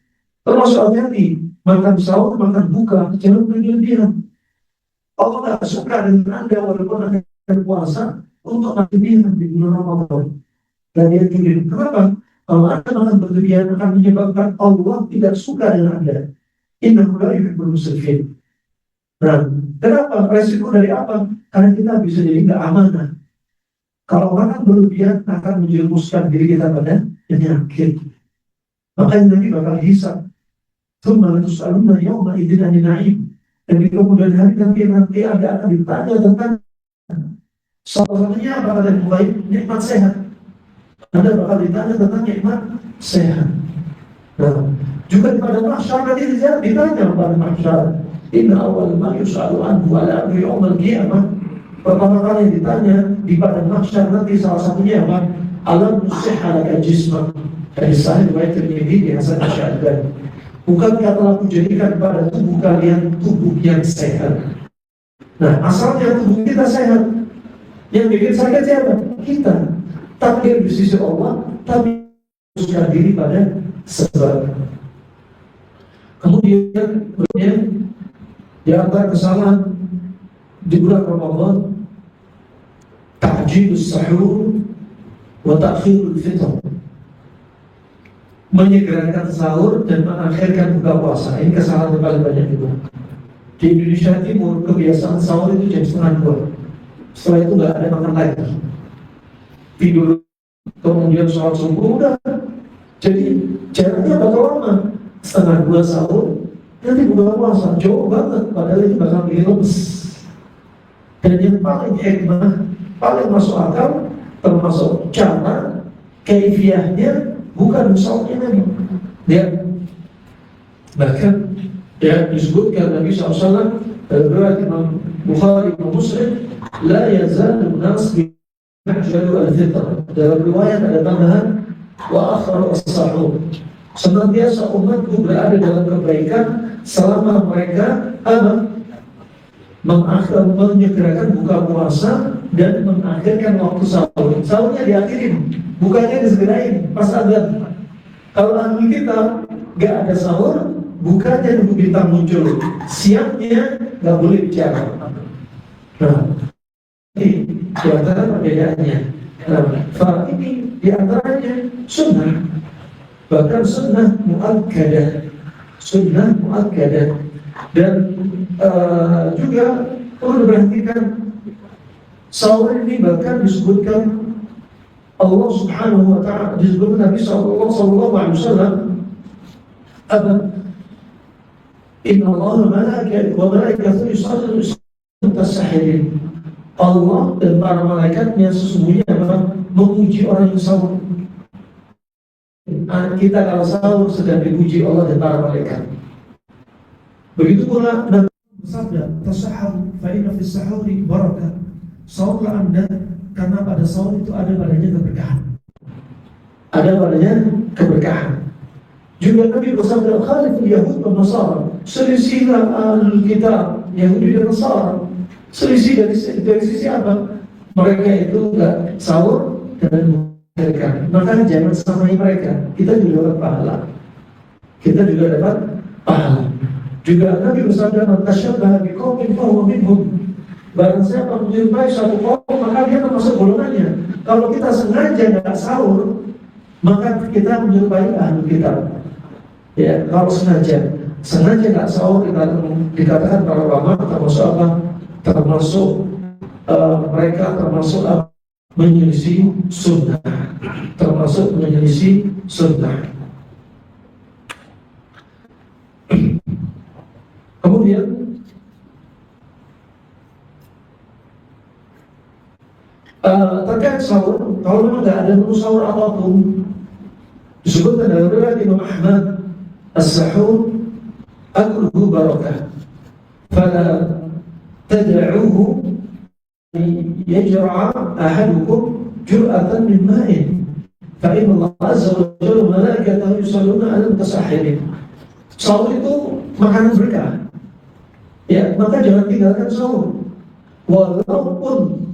Termasuk hati-hati, makan sahur, makan buka, jangan berlebihan. Allah nggak suka dengan Anda walaupun Anda puasa untuk berlebihan di bulan Ramadan. Dan dia jujur, kenapa? Kalau Anda makan berlebihan akan menyebabkan Allah tidak suka dengan Anda. Innahu la yuhibbul musrifin. Nah, kenapa? Resiko dari apa? Karena kita bisa jadi nggak amanah. Kalau makan berlebihan akan menjerumuskan diri kita pada penyakit. Makanya Nabi bakal hisab. Tsumma latus'alunna yawma idzin 'anil na'im. Dan di kemudian hari nanti Anda akan ditanya tentang salah satunya apa kata mulai nikmat sehat. Anda bakal ditanya tentang nikmat sehat. Nah, juga pada mahsyar nanti ditanya pada mahsyar. Inna awal ma yus'alu anhu ala amri yaumil qiyamah. Pertama kali ditanya di padang mahsyar nanti salah satunya apa? Alam nusihha laka jismak. Hadis sahih riwayat Tirmidzi di Hasan Asy'ari. Bukankah telah kujadikan pada tubuh kalian tubuh yang sehat? Nah, asalnya tubuh kita sehat. Yang bikin sakit siapa? Kita. Takdir di sisi Allah, tapi haruskan diri pada sebab. Kemudian di antara kesalahan di bulan Ramadan, ta'jilus sahur wa ta'khirul fitr. Menyegerakan sahur dan mengakhirkan buka puasa. Ini kesalahan yang paling banyak juga. Di Indonesia Timur kebiasaan sahur itu jam 1:30. Setelah itu nggak ada makan lagi. Tidur, kemudian sholat subuh udah. Jadi jaraknya bakal lama. 1:30 sahur, nanti buka puasa jauh banget. Padahal itu bakal bikin lemes. Dan yang paling hikmah, paling masuk akal, termasuk cara kaifiahnya bukan misalnya Nabi. Dia bahkan disebutkan Nabi SAW riwayat Imam Bukhari dan Muslim, la yazalu nas bi mahjaru al-fitr. Dalam riwayat ada tambahan wa akharu as-sahur. Senantiasa umatku berada dalam kebaikan selama mereka menyegerakan buka puasa dan mengakhirkan waktu sahur. Sahurnya diakhirin, bukannya disegerain pas adzan. Kalau ahli kita nggak ada sahur, bukannya nunggu bintang muncul, siangnya nggak boleh bicara. Nah, ini di antara perbedaannya. Nah, ini di antaranya sunnah, bahkan sunnah muakkadah, sunnah muakkadah. Dan juga perlu diperhatikan sahur ini bahkan disebutkan Allah Subhanahu wa ta'ala, disebutkan Nabi sallallahu alaihi wasallam apa? Inna Allah wa malaikatahu yusalluna 'alas sahirin. Allah dan para malaikatnya sesungguhnya memuji orang yang sahur. Kita kalau sahur sedang dipuji Allah dan para malaikat. Begitu pula Nabi bersabda, "Tasahhar fa inna fis sahuri barakah." Sahurlah Anda karena pada sahur itu ada padanya keberkahan. Ada padanya keberkahan. Juga Nabi bersabda, "Khaliful Yahud wa Nasara." Selisihlah ahlul kitab, Yahudi dan Nasara. Selisih dari sisi apa? Mereka itu enggak sahur dan mengakhirkan. Maka jangan samai mereka. Kita juga dapat pahala. Kita juga dapat pahala. Juga Nabi bersabda, "Man tashabbaha biqaumin fahuwa minhum." Barang siapa menyerupai satu kaum, maka dia termasuk golongannya. Kalau kita sengaja nggak sahur, maka kita menyerupai ahli kitab. Ya, kalau sengaja nggak sahur, kita dikatakan para ulama termasuk apa? Termasuk mereka termasuk menyelisih sunnah, termasuk menyelisih sunnah. Kemudian terkait sahur, kalau memang tidak ada menu sahur apapun, disebutkan dalam riwayat Imam Ahmad, as-sahur akluhu barakah, fala tad'uhu yajra'a ahadukum jur'atan min ma'in. Fa inna Allah azza wa jalla malaikatahu yusalluna 'alal mutasahhirin. Sahur itu makanan berkah. Ya, maka jangan tinggalkan sahur. Walaupun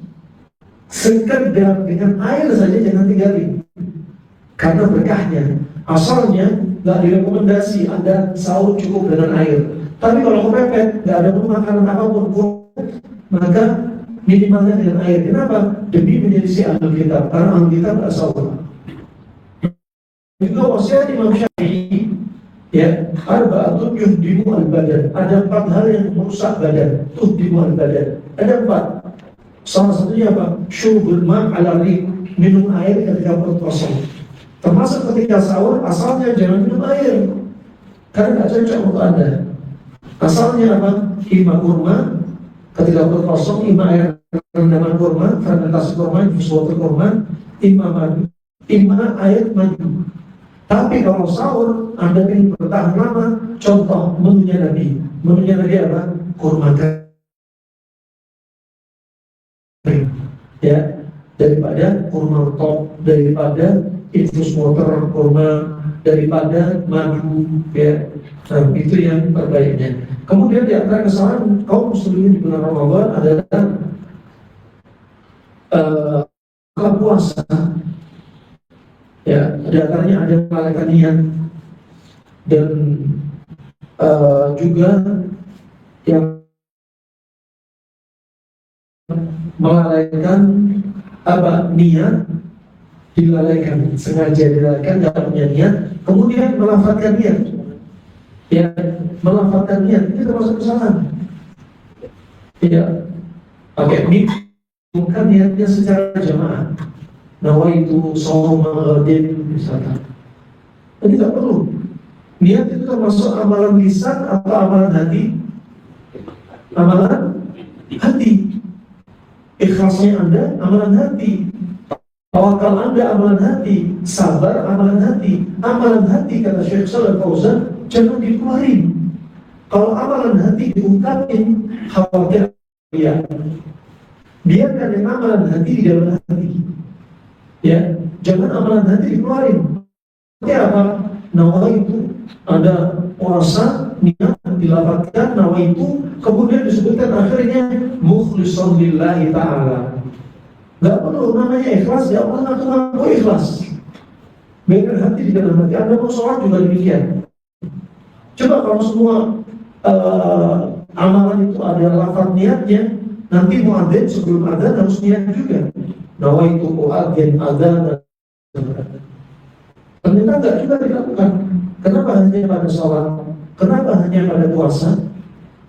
sekedar dengan air saja jangan tinggalin. Karena berkahnya. Asalnya nggak direkomendasi Anda sahur cukup dengan air. Tapi kalau kepepet, nggak ada makanan apapun, maka minimalnya dengan air. Kenapa? Demi menyelisih ahli kitab. Karena ahli kitab nggak sahur. Juga wasiat Imam Syafi'i, ya, arba'atun yuhdimu al-badan. Ada 4 hal yang merusak badan. Tuhdimu al-badan. Ada 4. Salah satunya apa? Syurbul ma' ala ri, minum air ketika berpuasa. Termasuk ketika sahur, asalnya jangan minum air karena tidak cocok untuk Anda. Asalnya apa? Ima kurma ketika berpuasa, ima air rendaman kurma, fermentasi kurma, jus water kurma, ima madu, ima air madu. Tapi kalau sahur Anda ingin bertahan lama, contoh menunya Nabi. Menunya Nabi apa? Kurma kering, ya, daripada kurma top, daripada infus water kurma, daripada madu, ya. Nah, itu yang terbaiknya. Kemudian di antara kesalahan kaum muslimin di bulan Ramadan adalah buka puasa. Ya, di antaranya ada melalaikan niat dan juga yang melalaikan apa, niat, dilalaikan, sengaja dilalaikan, tidak punya niat, kemudian melafalkan niat, ya, melafalkan niat, itu termasuk kesalahan. Ya, pakai mik, bukan niatnya secara jamaah. Nawaitu shauma ghadin misalkan. Tidak perlu. Niat itu termasuk amalan lisan atau amalan hati? Amalan hati. Ikhlasnya Anda amalan hati. Tawakal Anda amalan hati. Sabar amalan hati. Amalan hati kata Syekh Shalih Fauzan jangan dikeluarin. Kalau amalan hati diungkapin, khawatir dia. Biarkan yang amalan hati di dalam hati. Ya, jangan amalan hati dikeluarin. Ya apa? Nawaitu, ada puasa, niat dilapatkan, nawaitu, kemudian disebutkan akhirnya mukhlishan lillahi ta'ala. Gak perlu namanya ikhlas, ya Allah ngaku ikhlas. Biarkan hati di dalam hati. Anda mau sholat juga demikian. Coba kalau semua amalan itu ada lafaz niatnya, nanti muadzin sebelum adzan harus niat juga. Nawaitu muadzin adzan. Ternyata enggak juga dilakukan. Kenapa hanya pada sholat? Kenapa hanya pada puasa?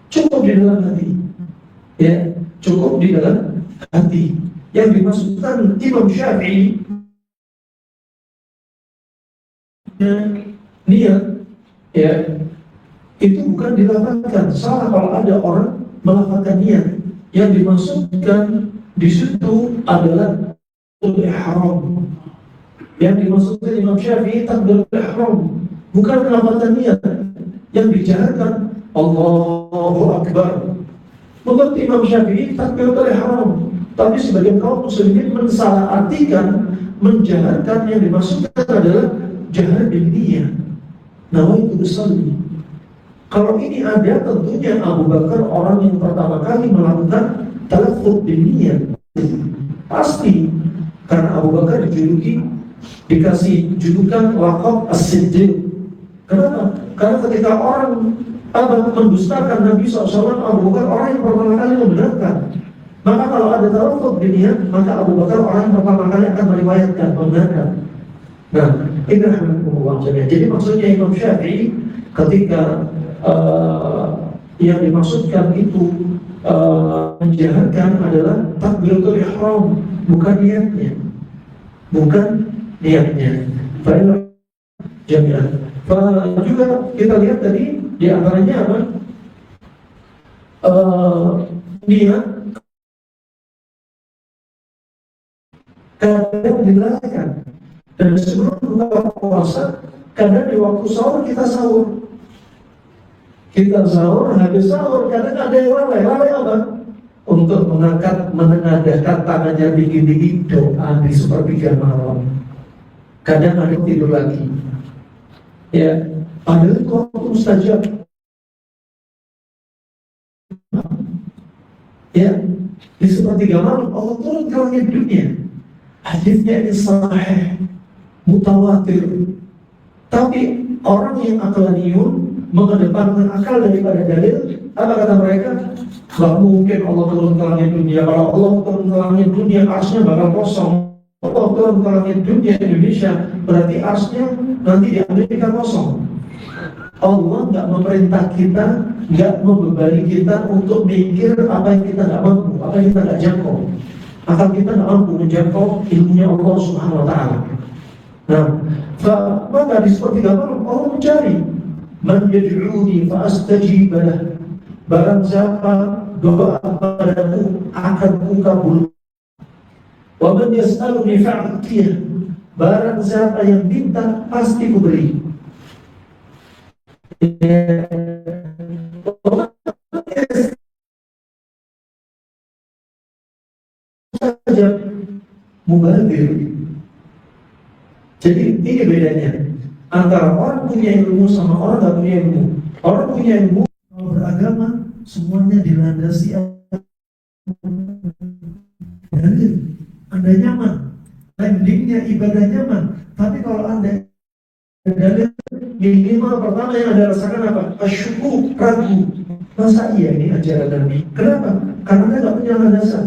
Cukup di dalam hati. Ya, cukup di dalam hati. Yang dimaksudkan Imam Syafi'i niat, ya, itu bukan dilafalkan. Salah kalau ada orang melafalkan niat. Yang dimaksudkan di situ adalah ihram. Yang dimaksudkan Imam Syafi'i takbiratul ihram, bukan melafalkan niat. Yang dijaharkan Allahu Akbar. Menurut Imam Syafi'i takbiratul ihram, tapi sebagian kaum muslimin mensalahartikan, menjaharkan yang dimaksudkan adalah jahar bil niyah. Nawaitu usolli. Kalau ini ada, tentunya Abu Bakar orang yang pertama kali melakukan talaffuz bil niyah. Pasti, karena Abu Bakar dikasih julukan laqab as-siddiq. Kenapa? Karena ketika orang mendustakan Nabi SAW, Abu Bakar orang yang pertama kali membenarkan. Maka kalau ada talaffuz bil niyah, maka Abu Bakar orang yang pertama kali akan meriwayatkan, membenarkan. Nah, ini rahmatullah jami'an. Jadi maksudnya Imam Syafi'i ketika yang dimaksudkan itu menjaharkan adalah takbiratul ihram, bukan niatnya. Bukan niatnya. Baik jami'an. Juga kita lihat tadi di antaranya apa? Niat kadang dilalaikan. Dan sebelum buka puasa, kadang di waktu sahur kita sahur. Kita sahur, habis sahur, kadang ada yang lalai. Lalai apa? untuk menengadahkan tangannya tinggi-tinggi doa di sepertiga malam. Kadang ada tidur lagi. Ya, padahal itu waktu mustajab. Ya, di sepertiga malam Allah turun ke langit dunia. Hadisnya ini sahih, mutawatir. Tapi orang yang akalaniun mengedepankan akal daripada dalil, apa kata mereka? Gak mungkin Allah turun ke langit dunia. Kalau Allah turun ke langit dunia, arsnya bakal kosong. Allah turun ke langit dunia Indonesia, berarti arsnya nanti di Amerika kosong. Allah nggak memerintah kita, nggak membebani kita untuk mikir apa yang kita nggak mampu, apa yang kita nggak jangkau. Akal kita nggak mampu menjangkau ilmunya Allah Subhanahu Wa Taala. Nah, maka di sepertiga malam Allah mencari man yad'uni fa astajib lah. Barang siapa doa padaku akan kukabul. Wa man yas'aluni fa'atiyah. Barang siapa yang minta pasti kuberi. Saja mubadir. Jadi ini bedanya antara orang punya ilmu sama orang tidak punya ilmu. Orang punya ilmu beragama semuanya dilandasi dalil. Anda nyaman, landingnya ibadah nyaman. Tapi kalau Anda dalil minimal pertama yang Anda rasakan apa? Asyukur, ragu. Masa iya ini ajaran Nabi? Kenapa? Karena Anda tidak punya landasan.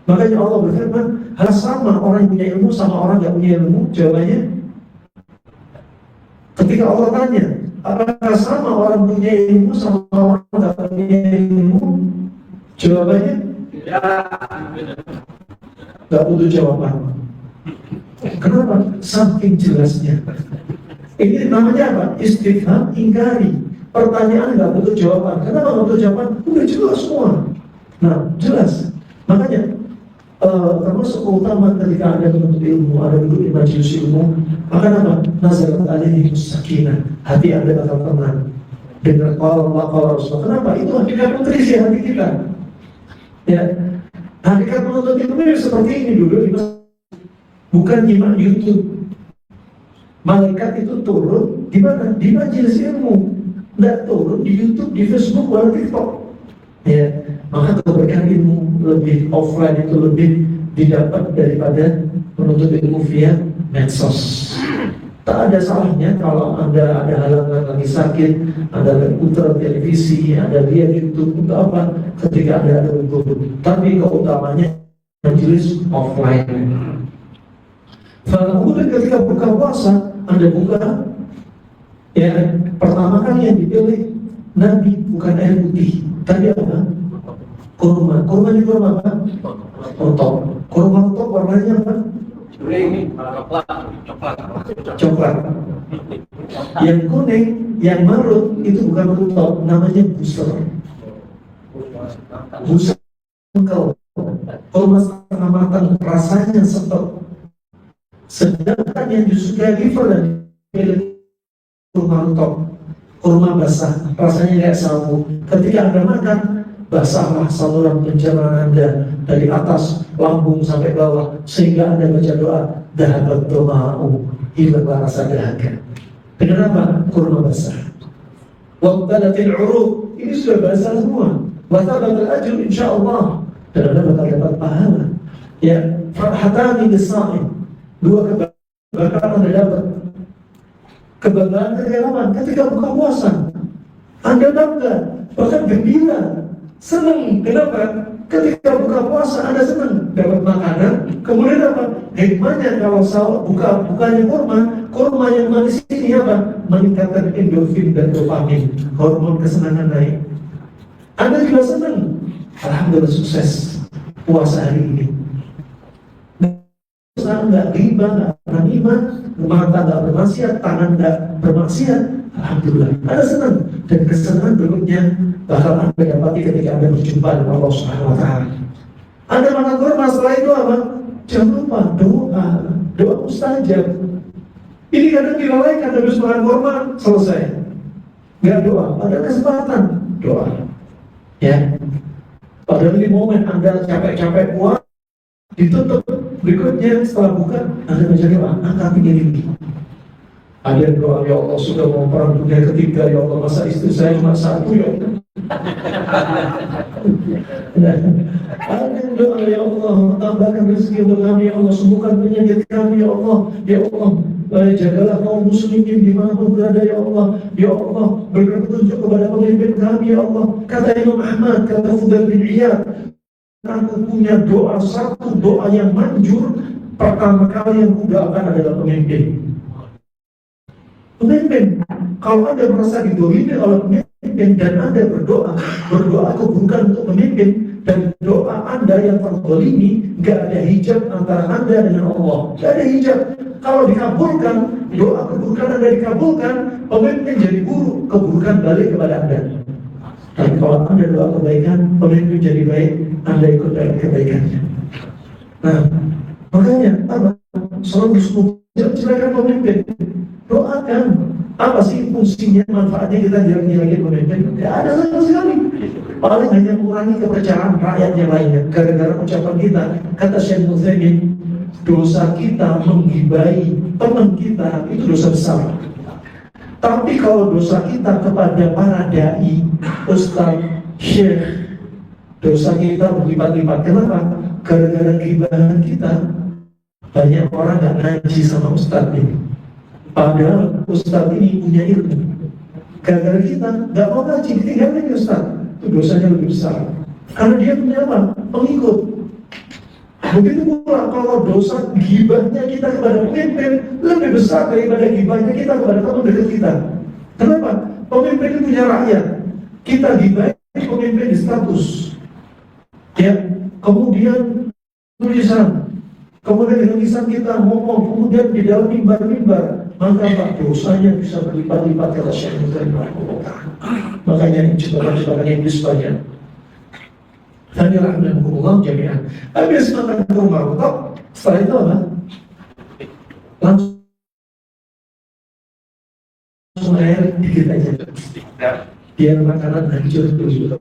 Makanya Allah berfirman, hal sama orang yang punya ilmu sama orang yang tidak punya ilmu. Jawabannya, ketika Allah tanya, apakah sama orang punya ilmu sama orang yang tidak punya ilmu? Jawabannya, tidak butuh jawaban. Kenapa? Saking jelasnya. Ini namanya apa? Istifham ingkari. Pertanyaan nggak butuh jawaban. Kenapa nggak butuh jawaban? Udah jelas semua. Nah, jelas. Makanya termasuk keutamaan ketika Anda menuntut ilmu, ada duduk di majelis ilmu, akan apa? Nazarat alaihi sakinah. Hati Anda bakal tenang. Dengan qala Rasulullah. Kenapa? Itu hakikat nutrisi hati kita. Ya, hakikat menuntut ilmu seperti ini dulu. Bukan nyimak YouTube. Malaikat itu turun di mana? Di majelis ilmu. Tidak turun di YouTube, di Facebook, atau TikTok. Ya, maka keberkahan ilmu lebih offline itu lebih didapat daripada menuntut ilmu via medsos. Tak ada salahnya kalau Anda ada halangan lagi sakit, Anda lagi putar televisi, Anda lihat YouTube untuk apa? Ketika Anda ada untuk. Tapi keutamanya majelis offline. Kemudian ketika buka puasa, Anda buka, ya pertama kali yang dipilih Nabi bukan air putih. Tadi apa? Kurma. Kurma juga apa? Rotok. Kurma rotok warnanya apa? Coklat. Yang kuning, yang marut itu bukan rotok, namanya busur. Busur engkau. Kurma setengah matang, rasanya sepet. Sedangkan yang disukai liver dan kurma rotok, kurma basah, rasanya kayak sawu. Ketika Anda makan, basahlah saluran pencernaan Anda dari atas lambung sampai bawah, sehingga Anda baca doa dhahabat doma'u, hilanglah rasa dahaga. Dengan apa? Kurma basah. Waqbalatil uruq, ini sudah basah semua. Wa thabatal ajr insyaallah, dan Anda bakal dapat pahala. Ya, farhatani bis-sha'im, dua kebanggaan Anda dapat. Kebanggaan ketika ketika buka puasa, Anda bangga, bahkan gembira, senang. Kenapa? Ketika buka puasa Anda senang dapat makanan. Kemudian apa? Hikmahnya kalau bukanya kurma yang manis ini apa? Meningkatkan endorfin dan dopamin, hormon kesenangan naik. Anda juga senang. Alhamdulillah sukses puasa hari ini. Nggak riba, nggak namimah, mata nggak bermaksiat, tangan nggak bermaksiat. Alhamdulillah, Anda senang. Dan kesenangan berikutnya bakal Anda dapati ketika Anda berjumpa dengan Allah Subhanahu Wa Taala. Anda makan kurma, setelah itu apa? Jangan lupa doa mustajab. Ini kadang dilalaikan, habis makan kurma selesai, nggak doa. Ada kesempatan doa. Ya, Padahal ini momen Anda capek-capek puas, ditutup, berikutnya setelah buka, Anda baca doa, angkat ini. Ada yang doa, ya Allah sudah mau perang dunia ketiga, ya Allah masa istri saya cuma satu, ya Allah. Ada yang doa, ya Allah tambahkan rezeki untuk kami, ya Allah sembuhkan penyakit kami, ya Allah, ya Allah. Jagalah kaum muslimin di mana pun berada, ya Allah, ya Allah. Berikan petunjuk kepada pemimpin kami, ya Allah. Kata Imam Ahmad, kata Fudail bin Iyad, aku punya doa, satu doa yang manjur pertama kali yang kudoakan adalah pemimpin. Pemimpin, kalau Anda merasa didolimi oleh pemimpin dan Anda berdoa keburukan untuk pemimpin, dan doa Anda yang terdolimi, gak ada hijab antara Anda dengan Allah, gak ada hijab. Kalau dikabulkan, doa keburukan Anda dikabulkan, pemimpin jadi buruk, keburukan balik kepada Anda. Tapi kalau Anda doa kebaikan, pemimpin jadi baik, Anda ikut dalam kebaikannya. Nah, makanya apa? Selalu silakan pemimpin, doakan. Apa sih fungsinya, manfaatnya kita jelek-jelekin pemimpin? Tidak ada sama sekali. Paling hanya mengurangi kepercayaan rakyat yang lainnya. Gara-gara ucapan kita, kata Syekh Utsaimin, dosa kita menggibai teman kita itu dosa besar. Tapi kalau dosa kita kepada para dai, ustaz, syekh, dosa kita berlipat-lipat. Kenapa? Gara-gara gibahan kita, banyak orang gak ngaji sama ustaz ini. Padahal ustaz ini punya ilmu. Gara-gara kita gak mau ngaji, ditinggalin ustaz, itu dosanya lebih besar. Karena dia punya apa? Pengikut. Begitu pula kalau dosa gibahnya kita kepada pemimpin lebih besar daripada gibahnya kita kepada teman dekat kita. Kenapa? Pemimpin itu punya rakyat. Kita gibahin pemimpin di status, ya, kemudian tulisan, kemudian dengan lisan kita ngomong, kemudian di dalam mimbar-mimbar, maka Pak dosanya bisa berlipat-lipat kata Syekh Utsaimin. Makanya jebakan-jebakan iblis banyak. Tadi rahmatullah jami'an. Habis makan kurma rontok, setelah itu apa? Langsung air dikit aja. Biar makanan hancur terus.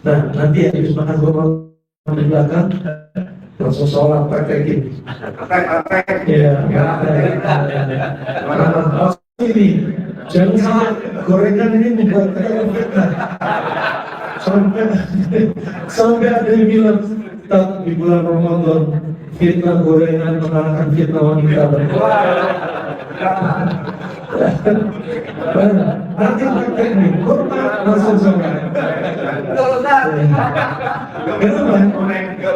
Nah, nanti habis makan kurma di belakang, langsung sholat praktekin. Ya, ini jangan sampai gorengan ini membuat kita fitnah. Sampai ada yang bilang di bulan Ramadan fitnah gorengan mengalahkan fitnah wanita. Nanti praktek nih, kurma langsung sama.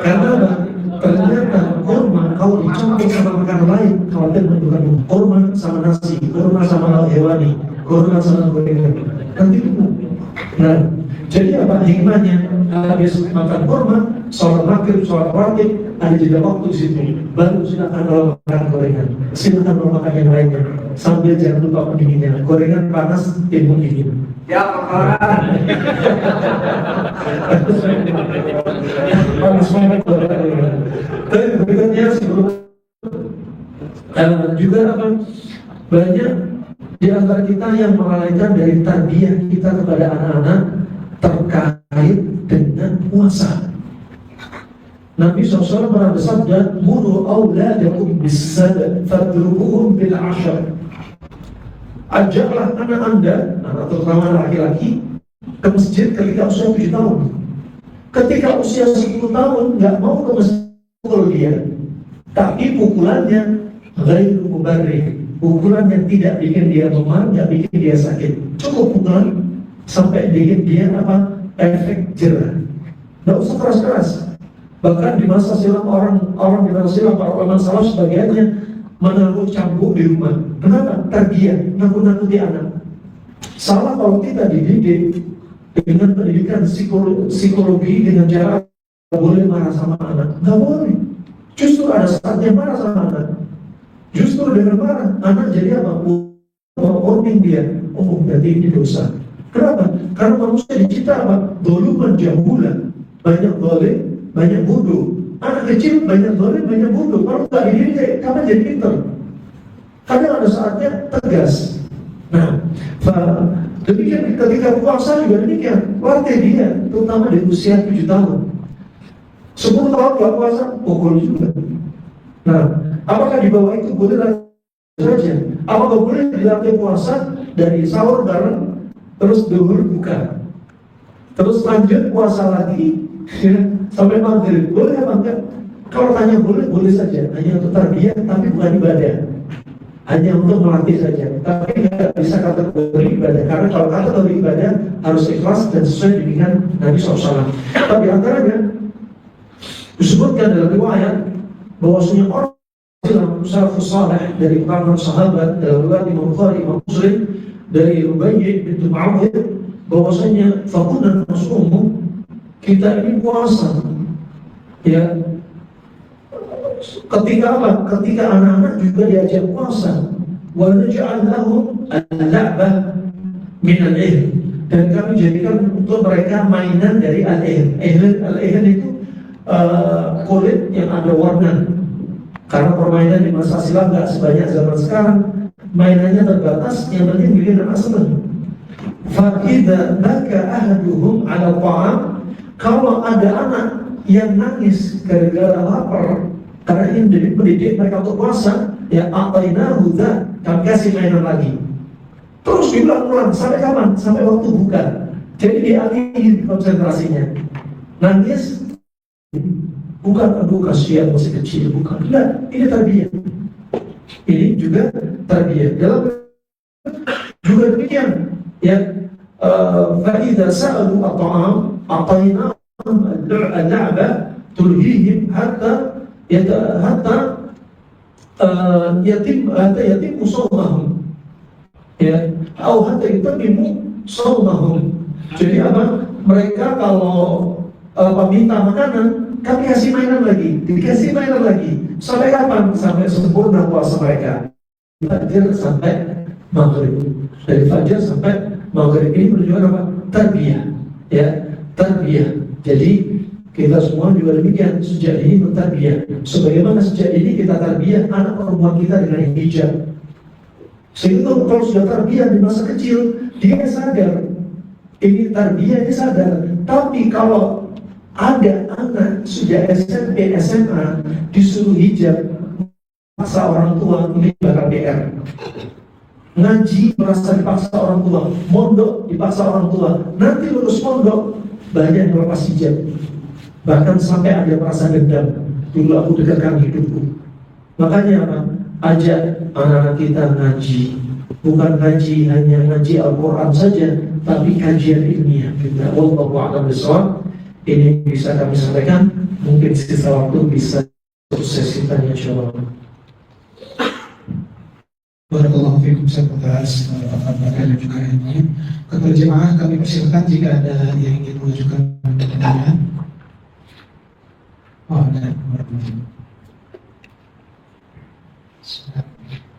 Karena ternyata kurma kalau dicampur sama makanan lain, khawatir menimbulkan kurma sama nasi, kurma sama hewani, kurma sama gorengan. Nanti itu. Nah, jadi apa hikmahnya? Habis makan kurma, sholat maghrib, sholat rawatib, ada jeda waktu di situ. Baru silakan kalau makan gorengan, silakan kalau makan yang lainnya. Sambil jangan lupa pendinginnya. Gorengan panas, timun dingin. Ya, panas banget gorengan. Tapi berikutnya sebelum juga apa? Banyak di antara kita yang melalaikan dari tarbiyah kita kepada anak-anak terkait dengan puasa. Nabi SAW pernah bersabda, "Muru auladakum bis-salat, fadrubuhum bil 'ashar." Ajaklah anak Anda, anak terutama laki-laki, ke masjid ketika usia 7 tahun. Ketika usia 10 tahun nggak mau ke masjid, pukul dia. Tapi pukulannya ghairu mubarrih. Pukulan yang tidak bikin dia memar, tidak bikin dia sakit. Cukup pukulan sampai bikin dia apa? Efek jerah. Tidak usah keras-keras. Bahkan di masa silam orang di masa silam para ulama salaf sebagiannya menaruh cambuk di rumah. Kenapa? Tarbiyah, nakut-nakuti anak. Salah kalau kita dididik dengan pendidikan psikologi dengan cara boleh marah sama anak. Nggak boleh. Justru ada saatnya marah sama anak. Justru dengan marah, anak jadi apa? Warning dia. Oh, berarti ini dosa. Kenapa? Karena manusia dicipta apa? Doluman jahulan. Banyak boleh, banyak bodoh. Anak kecil banyak boleh, banyak bodoh. Kalau nggak dididik, kapan jadi pintar? Kadang ada saatnya tegas. Nah, demikian ketika puasa juga demikian. Latih dia, terutama di usia 7 tahun. 10 tahun nggak puasa, boleh juga. Nah, apakah di bawah itu boleh saja? Apakah boleh dilatih puasa dari sahur bareng, terus duhur buka, terus lanjut puasa lagi sampai maghrib? Boleh apa enggak? Kalau tanya boleh, boleh saja. Hanya untuk tarbiyah, tapi bukan ibadah. Hanya untuk melatih saja, tapi nggak bisa kategori ibadah. Karena kalau kategori ibadah harus ikhlas dan sesuai dengan Nabi SAW. Tapi antaranya disebutkan dalam riwayat bahwasanya orang salafus saleh dari kalangan sahabat, dalam riwayat Imam Bukhari, Imam Muslim, dari Rubaiyah bintu Muawiyah, bahwasanya fakunan nasumuh, kita ini puasa, ya. Ketika apa? Ketika anak-anak juga diajak puasa. Wa naj'al lahum al-la'bah min al-ilm, dan kami jadikan untuk mereka mainan dari al-ilm. Al-ilm itu kulit yang ada warna. Karena permainan di masa silam nggak sebanyak zaman sekarang, mainannya terbatas, yang penting bikin anak senang. Fa idza baka ahaduhum 'ala ta'am, kalau ada anak yang nangis gara-gara lapar, karena ini mendidik mereka untuk puasa, ya atainahu dza, kami kasih mainan lagi. Terus diulang-ulang sampai kapan? Sampai waktu buka. Jadi dialihin konsentrasinya. Nangis, bukan aduh kasihan masih kecil, bukan. Enggak, ini tarbiyah. Ini juga tarbiyah. Dalam juga demikian, ya. Fa idza sa'alu at-ta'am atainahum al-la'ba tulhihim hatta yatim usawmahum, ya, atau hatta yutamimu sawmahum. Jadi apa? Mereka kalau meminta makanan, kami kasih mainan lagi, dikasih mainan lagi. Sampai kapan? Sampai sempurna puasa mereka. Fajar sampai maghrib, dari fajar sampai maghrib. Ini menunjukkan apa? Tarbiyah, ya, tarbiyah. Jadi kita semua juga demikian, sejak ini bertarbiyah. Sebagaimana sejak ini kita tarbiyah anak perempuan kita dengan hijab. Sehingga kalau sudah tarbiyah di masa kecil, dia sadar ini tarbiyah, dia sadar. Tapi kalau ada anak sudah SMP, SMA disuruh hijab, paksa orang tua, ini bakal PR. Ngaji merasa dipaksa orang tua, mondok dipaksa orang tua, nanti lulus mondok banyak yang lepas hijab. Bahkan sampai ada merasa dendam, dulu aku dekatkan hidupku. Makanya apa? Ajak anak-anak kita ngaji. Bukan ngaji hanya ngaji Al-Quran saja, tapi kajian ilmiah. Wallahu a'lam bishawab. Ini bisa kami sampaikan. Mungkin sisa waktu bisa sesi tanya jawab. Barakallahu fiikum atas apa-apa dan juga ini. Kepada jemaah kami persilakan jika ada yang ingin mengajukan pertanyaan.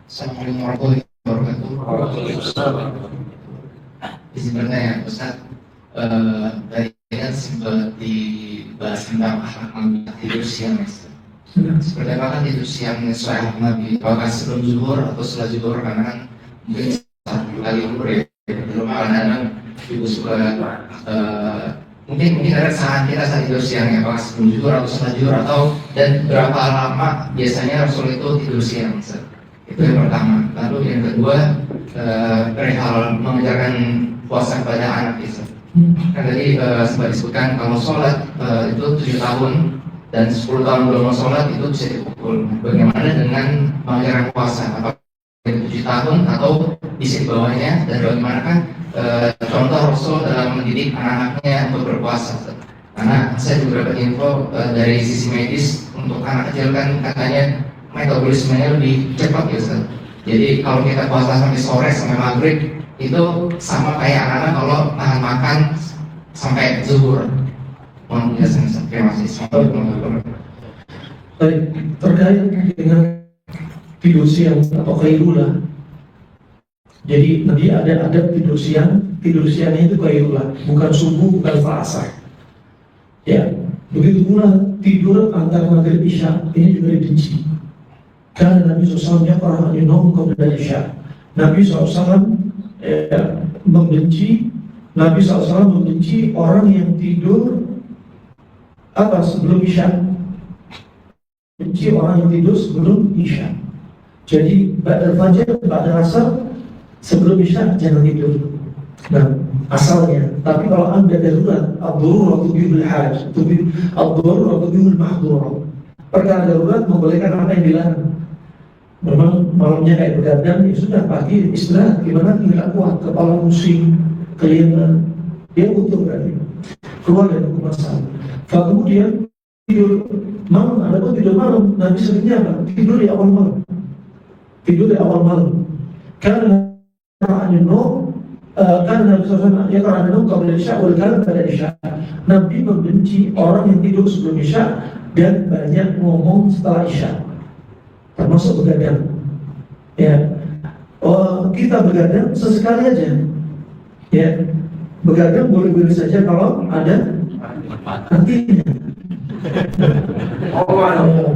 Assalamualaikum warahmatullahi wabarakatuh. Waalaikumsalam. Sebenarnya ya Ustaz, tadi kan sempat dibahas tentang akhlak Nabi tidur siang ya Ustaz. Seperti apa kan tidur siang sesuai akhlak Nabi? Apakah sebelum zuhur atau setelah zuhur? Karena kan mungkin satu kali zuhur ya, belum kadang-kadang juga suka mungkin ada kesalahan kita saat tidur siang ya, apakah sebelum zuhur atau setelah zuhur, atau dan berapa lama biasanya Rasul itu tidur siang Ustaz? Itu yang pertama. Lalu yang kedua, perihal mengajarkan puasa kepada anak Ustaz. Kan tadi sempat disebutkan kalau sholat itu 7 tahun dan 10 tahun belum sholat itu bisa dipukul. Bagaimana dengan mengajarkan puasa? Apakah 7 tahun atau bisa di bawahnya, dan bagaimanakah contoh Rasul dalam mendidik anak-anaknya untuk berpuasa? Karena saya juga dapat info dari sisi medis, untuk anak kecil kan katanya metabolismenya lebih cepat ya Ustaz. Jadi kalau kita puasa sampai sore sampai maghrib itu sama kayak anak-anak kalau nahan makan sampai zuhur. Mohon penjelasan Ustaz. Terima kasih. Baik, terkait dengan tidur siang atau qailulah. Jadi nanti ada tidur siangnya itu qailulah, bukan subuh, bukan asar. Ya, begitu pula tidur antara maghrib isya, ini juga dibenci. Karena Nabi SAW yaqra'u an-nawm qabla isya. Nabi SAW membenci orang yang tidur apa sebelum isya? Benci orang yang tidur sebelum isya. Jadi ba'da fajar, ba'da asar, sebelum isya jangan tidur. Nah, asalnya. Tapi kalau anda darurat, ad-darurah tubihul haj, ad-darurah tubihul mahdurah. Perkara darurat membolehkan apa yang dilarang. Memang malamnya kayak begadang, ya sudah pagi istirahat. Gimana tidak kuat, kepala pusing, kelihatan, dia butuh berarti keluar dari hukum asal. Kemudian tidur malam, ada pun tidur malam. Nabi seringnya apa? Tidur di awal malam. Tidur di awal malam. Karena Nabi SAW ya karena minum qabla isya wal kalam pada isya. Nabi membenci orang yang tidur sebelum isya dan banyak ngomong setelah isya, termasuk begadang. Ya, kita begadang sesekali aja. Ya, begadang boleh-boleh saja kalau ada nantinya.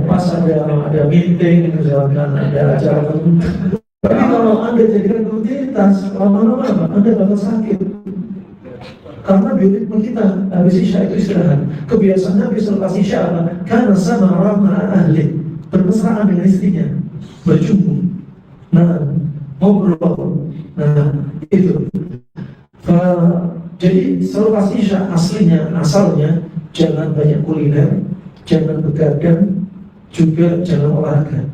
Pas ada meeting, misalkan ada acara tertentu. Tapi kalau Anda jadikan rutinitas, lama-lama Anda bakal sakit. Karena bioritme kita habis isya itu istirahat. Kebiasaan Nabi selepas isya apa? Karena sama ramah ahli, bermesraan dengan istrinya, berjumpa. Nah, ngobrol. Nah, itu. Jadi selepas isya asalnya jangan banyak kuliner, jangan begadang, juga jangan olahraga.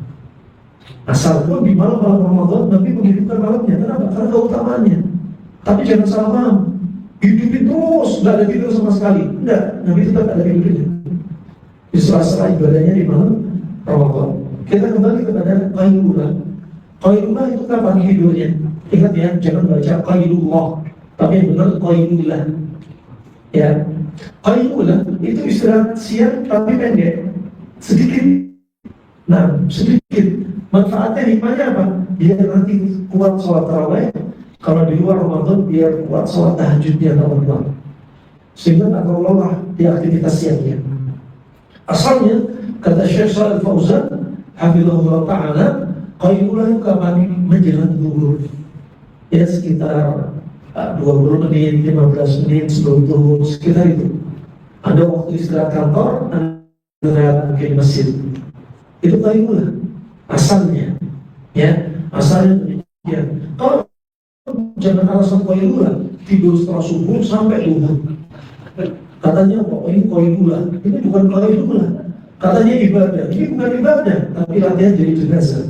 Asal pun di malam-malam Ramadan Nabi menghidupkan malamnya. Kenapa? Karena keutamaannya. Tapi jangan salah paham, hidupin terus, nggak ada tidur sama sekali. Enggak, Nabi tetap ada tidurnya. Di sela-sela ibadahnya di malam Ramadan. Kita kembali kepada qailullah. Qailullah itu kapan tidurnya? Ingat ya, jangan baca qailullah, tapi yang benar qailullah. Ya, qailullah itu istirahat siang tapi pendek, sedikit. Nah, sedikit. Manfaatnya hikmahnya apa? Biar nanti kuat sholat tarawih. Kalau di luar Ramadan biar kuat sholat tahajudnya Ramadan, sehingga tak terlalu lelah di aktivitas siangnya. Asalnya kata Syekh Shalih Fauzan hafizahullah ta'ala, qailullah itu kapan? Menjelang zuhur. Ya sekitar 20 menit, 15 menit sebelum zuhur, sekitar itu. Ada waktu istirahat kantor, ada mungkin masjid. Itu qailullah asalnya, ya asalnya ya. Kalau jangan alasan qailullah tidur setelah subuh sampai zuhur. Katanya kok ini qailullah, ini bukan qailullah. Katanya ibadah, ini bukan ibadah, tapi latihan jadi jenazah.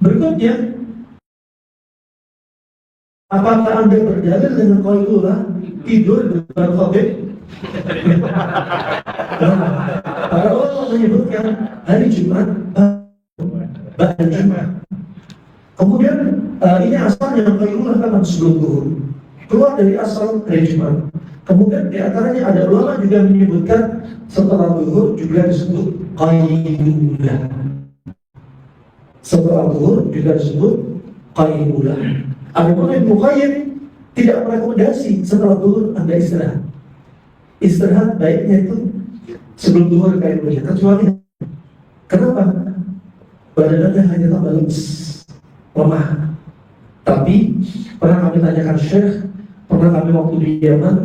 Berikutnya, apakah Anda berdalil dengan qailullah tidur di depan khotib? Para ulama menyebutkan hari Jumat, ba'da Jumat. Kemudian ini asalnya qailullah kapan? Sebelum zuhur. Keluar dari asal hari Jumat. Kemudian di antaranya ada ulama juga menyebutkan setelah zuhur juga disebut qailullah. Setelah zuhur juga disebut qailullah. Adapun Ibnu Qayyim tidak merekomendasi setelah zuhur Anda istirahat. Istirahat baiknya itu sebelum zuhur qailullah. Kecuali kenapa? Badan Anda hanya tambah lemes, lemah. Tapi pernah kami tanyakan Syekh, pernah kami waktu di Yaman,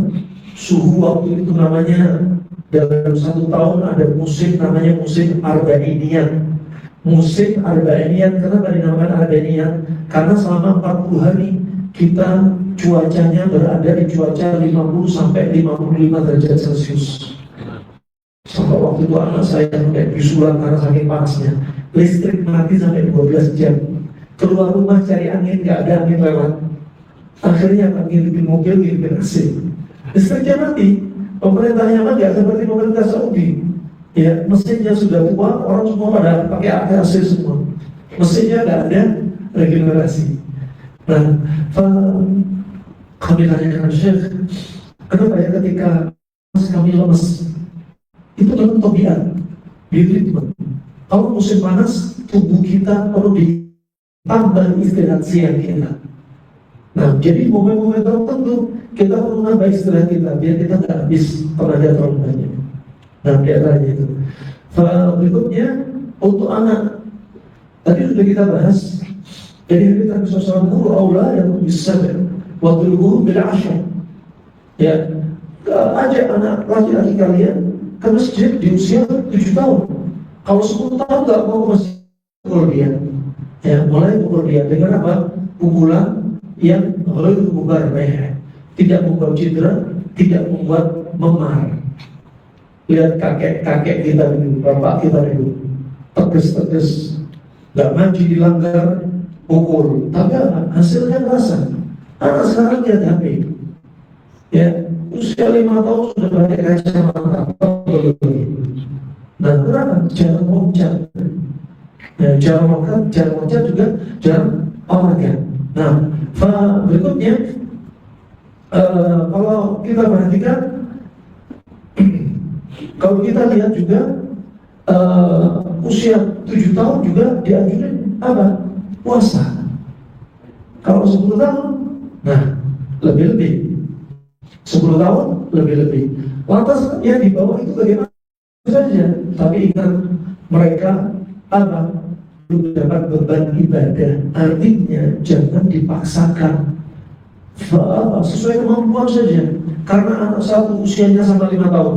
suhu waktu itu namanya dalam 1 tahun ada musim namanya musim Arba'inian. Musim Arba'inian, kenapa dinamakan Arba'inian? Karena selama 40 hari kita cuacanya berada di cuaca 50 sampai 55 derajat Celcius. Sampai waktu itu anak saya sampai bisulan karena saking panasnya. Listrik mati sampai 12 jam. Keluar rumah cari angin, nggak ada angin lewat. Akhirnya ngilipin mobil, ngilipin AC. Listriknya mati. Pemerintah Yaman nggak seperti pemerintah Saudi. Ya, mesinnya sudah tua, orang semua pada pakai AC semua. Mesinnya nggak ada regenerasi. Nah, kami tanyakan Syekh, kenapa ya ketika kami lemes? Itu dalam tabiat, treatment. Kalau musim panas, tubuh kita perlu ditambah istirahat siang kita. Nah, jadi momen-momen tertentu kita perlu nambah istirahat kita biar kita nggak habis tenaga terlalu banyak. Nah, biaranya itu. Berikutnya untuk anak, tadi sudah kita bahas. Jadi kita bisa sambung aula yang bisa waktu dulu bila asyam. Ya, ajak anak laki-laki kalian ke masjid di usia 7 tahun. Kalau 10 tahun nggak mau ke masjid, pukul dia. Ya, mulai pukul dia dengan apa? Pukulan yang mubarrih, tidak membuat cedera, tidak membuat memar. Lihat kakek-kakek kita dulu, bapak kita dulu, tegas-tegas, nggak maju dilanggar, pukul. Tapi apa? Hasilnya terasa. Anak sekarang lihat HP. Ya, usia 5 tahun sudah pakai kacamata. Nah, kenapa? Jarang loncat. Ya, jarang loncat juga jarang olahraga. Nah, berikutnya kalau kita perhatikan, kalau kita lihat juga usia 7 tahun juga dianjurin apa? Puasa. Kalau 10 tahun, nah lebih-lebih. 10 tahun lebih-lebih. Lantas yang di bawah itu bagaimana saja? Tapi ingat, mereka apa? Belum dapat beban ibadah. Artinya jangan dipaksakan. Sesuai kemampuan saja. Karena anak satu usianya sampai 5 tahun.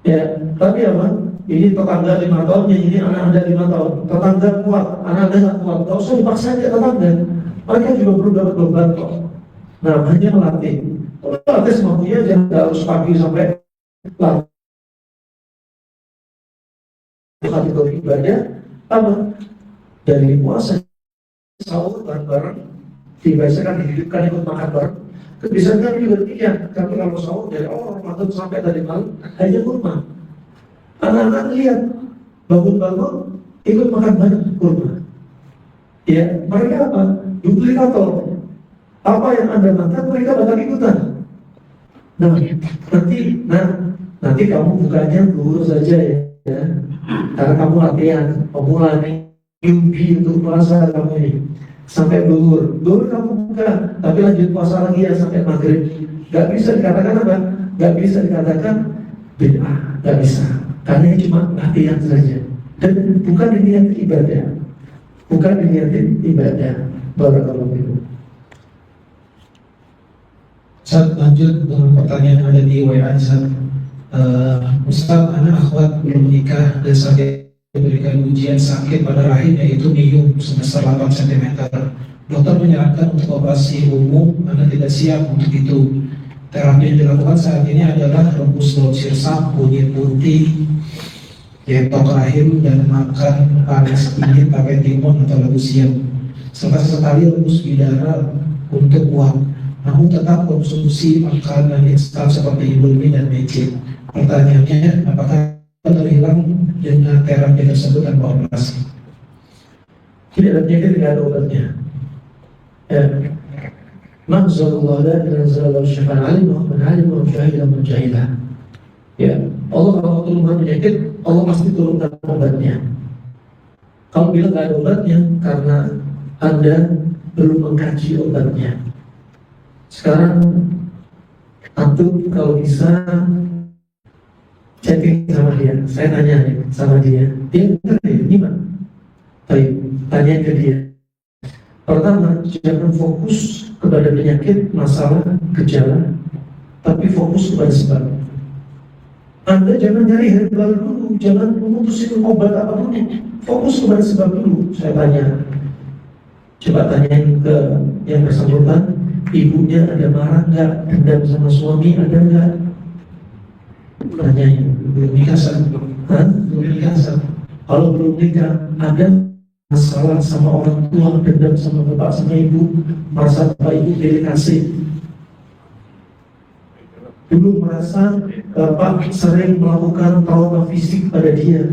Ya, tapi apa? Ini tetangga 5 tahun, yang ini anak anda 5 tahun. Tetangga kuat, anak anda nggak kuat. Gak usah dipaksa aja tetangga. Mereka juga belum dapat beban kok. Nah, hanya melatih. Kalau latih semampunya, jangan harus pagi sampai latih. Kategori ibadah apa? Dari puasa, sahur bareng-bareng, dibiasakan dihidupkan ikut makan bareng. Kebiasaan kami juga demikian. Kami kalau sahur dari awal Ramadan sampai tadi malam hanya kurma. Anak-anak lihat bangun-bangun ikut makan bareng kurma. Ya, mereka apa? Duplikator. Apa yang Anda makan mereka bakal ikutan. Nanti kamu bukannya dulu saja ya. Karena kamu latihan pemula nih, newbie untuk puasa kamu ini sampai duhur kamu buka, tapi lanjut puasa lagi ya sampai maghrib. Gak bisa dikatakan apa? Gak bisa dikatakan bid'ah, gak bisa. Karena ini cuma latihan saja dan bukan diniatin ibadah, bukan diniatin ibadah. Barakallahu fikum. Ustaz, lanjut dengan pertanyaan ada di WA Ustaz. Ustaz, anak akhwat belum menikah dan sakit diberikan ujian sakit pada rahim yaitu minum sebesar 8 cm. Dokter menyarankan untuk operasi umum karena tidak siap untuk itu. Terapi yang dilakukan saat ini adalah rebus daun sirsak, kunyit putih, yetok rahim, dan makan panas dingin pakai timun atau labu siam. Sekali rebus bidara untuk uap. Namun tetap konsumsi makanan instan seperti Indomie dan mecin. Pertanyaannya, apakah terhilang dengan terapi tersebut tanpa operasi? Tidak ada penyakit, tidak ada obatnya. Manzalullah la nazala syafa'an alim wa man alim wa syahida man jahilah. Ya, Allah kalau turunkan penyakit, Allah pasti turunkan obatnya. Kalau bilang tidak ada obatnya, karena Anda belum mengkaji obatnya. Sekarang antum kalau bisa chatting sama dia, saya tanya sama dia ngerti gimana? Baik, tanya ke dia. Pertama, jangan fokus kepada penyakit, masalah, gejala, tapi fokus kepada sebab. Anda jangan nyari herbal dulu, jangan memutuskan obat apapun, fokus kepada sebab dulu. Saya tanya, coba tanyain ke yang bersangkutan, ibunya ada marah nggak, dendam sama suami ada nggak? Tanyain. Belum nikah, Ustaz. Belum nikah. Kalau belum nikah, ada masalah sama orang tua, dendam sama bapak sama ibu, merasa bapak ibu delikasi. Dulu merasa bapak sering melakukan trauma fisik pada dia,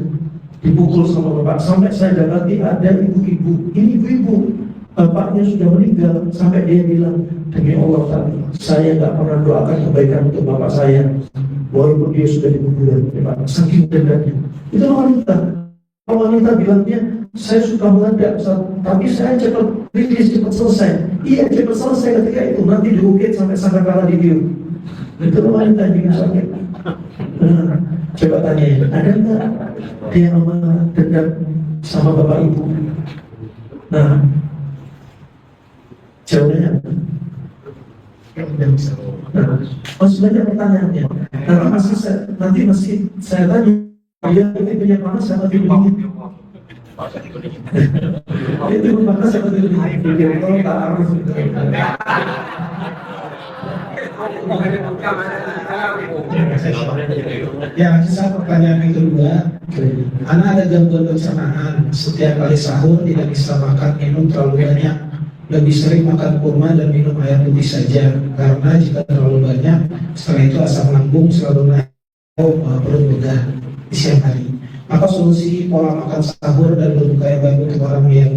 dipukul sama bapak. Sampai saya dapati ada ibu-ibu, ini ibu-ibu, bapaknya sudah meninggal, sampai dia bilang, demi Allah, saya nggak pernah doakan kebaikan untuk bapak saya, walaupun dia sudah di kuburan. Saking dendamnya. Itu wanita. Kalau wanita bilangnya, saya suka meledak, tapi saya cepat rilis, cepat selesai. Iya, cepat selesai ketika itu, nanti diukit sampai sangkakala di dia. Itu wanita yang bikin sakit. Coba tanya, ada nggak dia dendam sama bapak ibu? Nah, jawabannya nah, Masih banyak pertanyaannya. Nanti masih saya tanya, dia ini minyak panas sama dingin? Itu minyak panas sama dingin? Kalau tak harus. Ya, sisa pertanyaan yang kedua, anak ada gangguan pencernaan. Setiap kali sahur tidak bisa makan minum terlalu banyak. Lebih sering makan kurma dan minum air putih saja. Karena jika terlalu banyak, setelah itu asam lambung selalu naik atau perut begah di siang hari. Maka solusi pola makan sahur dan berbuka yang baik untuk orang yang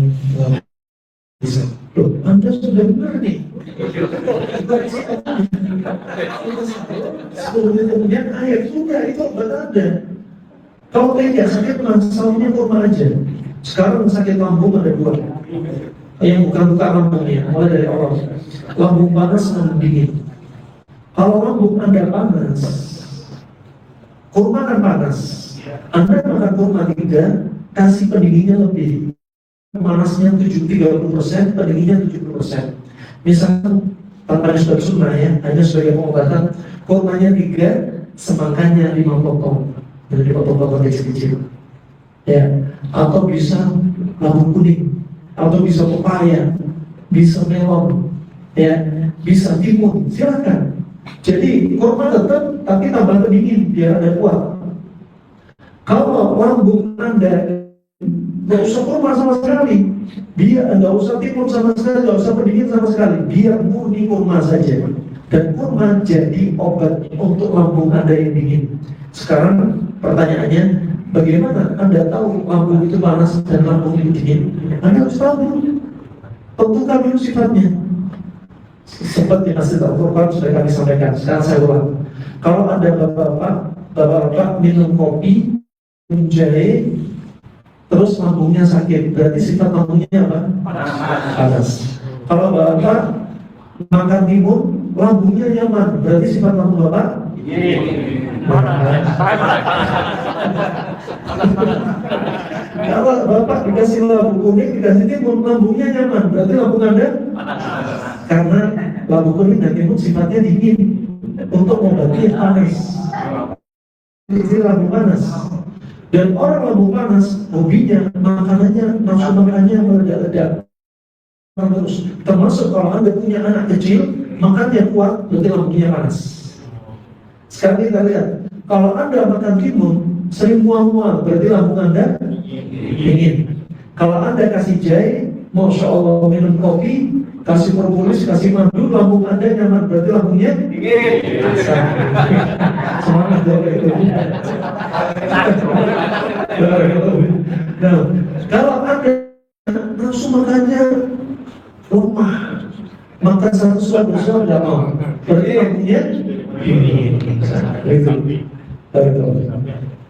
bisa. Loh, Anda sudah benar nih. Sebelumnya kemudian air sudah itu obat Anda. Kalau tidak sakit masalahnya kurma aja. Sekarang sakit lambung ada dua. Yang bukan lambungnya, mulai dari awal. Lambung panas, lambung dingin. Kalau lambung Anda panas, kurma kan panas. Anda makan kurma 3, kasih pendinginnya lebih. Panasnya 30%, pendinginnya 70%. Misalkan tanpa sebagai sunnah ya, hanya sebagai pengobatan, kurmanya 3, semangkanya 5 potong, dan dipotong-potong kecil-kecil. Ya, atau bisa lambung kuning, atau bisa pepaya, bisa melon, ya, bisa timun, silakan. Jadi kurma tetap, tapi tambah pendingin biar ada kuat. Kalau lambung Anda nggak usah kurma sama sekali, biar nggak usah timun sama sekali, nggak usah pendingin sama sekali, biar murni kurma saja. Dan kurma jadi obat untuk lambung Anda yang dingin. Sekarang pertanyaannya, bagaimana Anda tahu lambung itu panas dan lambung itu dingin? Anda harus tahu, tentukan dulu sifatnya. Seperti Masjid Al-Qur'an sudah kami sampaikan. Sekarang saya ulang. Kalau ada bapak-bapak minum kopi, minum jahe, terus lambungnya sakit, berarti sifat lambungnya apa? Panas. Kalau bapak makan timun, lambungnya nyaman, berarti sifat lambung bapak? Kalau bapak dikasih lambung kuning, dikasih timun, lambungnya nyaman, berarti lambung Anda? Karena lambung kuning dan timun sifatnya dingin untuk mengobati panas. Ini lambung panas. Dan orang lambung panas, hobinya, makanannya, nafsu makanannya meledak-ledak. Terus, termasuk kalau Anda punya anak kecil, makannya kuat, berarti lambungnya panas. Sekarang kita lihat, kalau Anda makan timun, sering mual-mual, berarti lambung Anda dingin. Kalau Anda kasih jahe, Masya Allah minum kopi, kasih propolis, kasih madu, lambung Anda nyaman, berarti lambungnya dingin. Semangat dari itu. Nah, kalau Anda nafsu makannya lemah, makan satu suap besar tidak mau, berarti lambungnya dingin.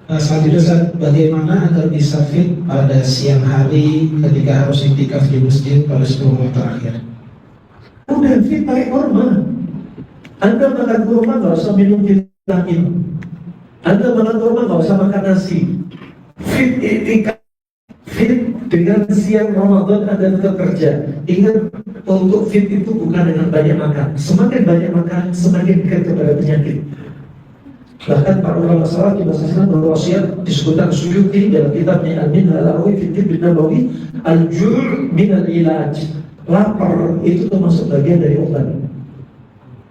Selanjutnya Ustaz, bagaimana agar bisa fit pada siang hari ketika harus iktikaf di masjid pada 10 malam terakhir? Udah fit pakai kurma. Anda makan kurma nggak usah minum vitamin. Anda makan kurma nggak usah makan nasi. Fit iktikaf, fit dengan siang Ramadan Anda tetap kerja. Ingat, untuk fit itu bukan dengan banyak makan. Semakin banyak makan, semakin dekat kepada penyakit. Bahkan para ulama salaf di masa Islam berwasiat, disebutkan Suyuti dalam kitabnya Al-Minhaj al-Nawawi fi Tibb an-Nabawi, al-ju' min al-ilaj. Lapar itu termasuk bagian dari obat.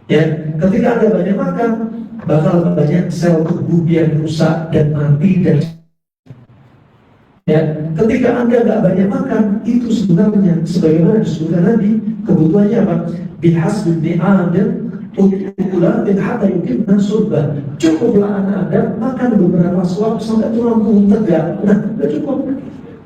Ya, ketika Anda banyak makan, bakal banyak sel tubuh yang rusak dan mati dan ya, ketika Anda nggak banyak makan, itu sebenarnya sebagaimana disebutkan Nabi, kebutuhannya apa? Bihasbil bi'adam ukulatin hatta yukimna surba. Cukuplah anak Anda makan beberapa suap sampai tulang punggung tegak. Nah, udah cukup.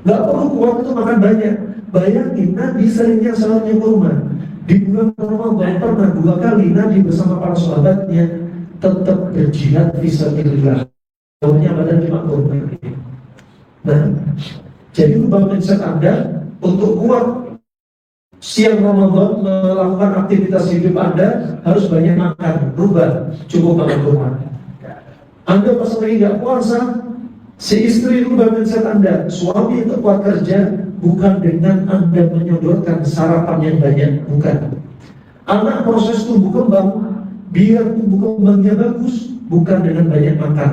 Nggak perlu kuat itu makan banyak. Bayangin, Nabi seringnya salatnya kurma. Di bulan Ramadan pernah 2 kali Nabi bersama para sahabatnya tetap berjihad fisabilillah. Tahunnya badan 5 kurma. Nah, jadi rubah mindset Anda untuk kuat siang Ramadan melakukan aktivitas hidup Anda harus banyak makan. Rubah, cukup makan kurma. Anda pas lagi nggak puasa, si istri rubah mindset Anda. Suami itu kuat kerja bukan dengan Anda menyodorkan sarapan yang banyak, bukan. Anak proses tumbuh kembang, biar tumbuh kembangnya bagus, bukan dengan banyak makan.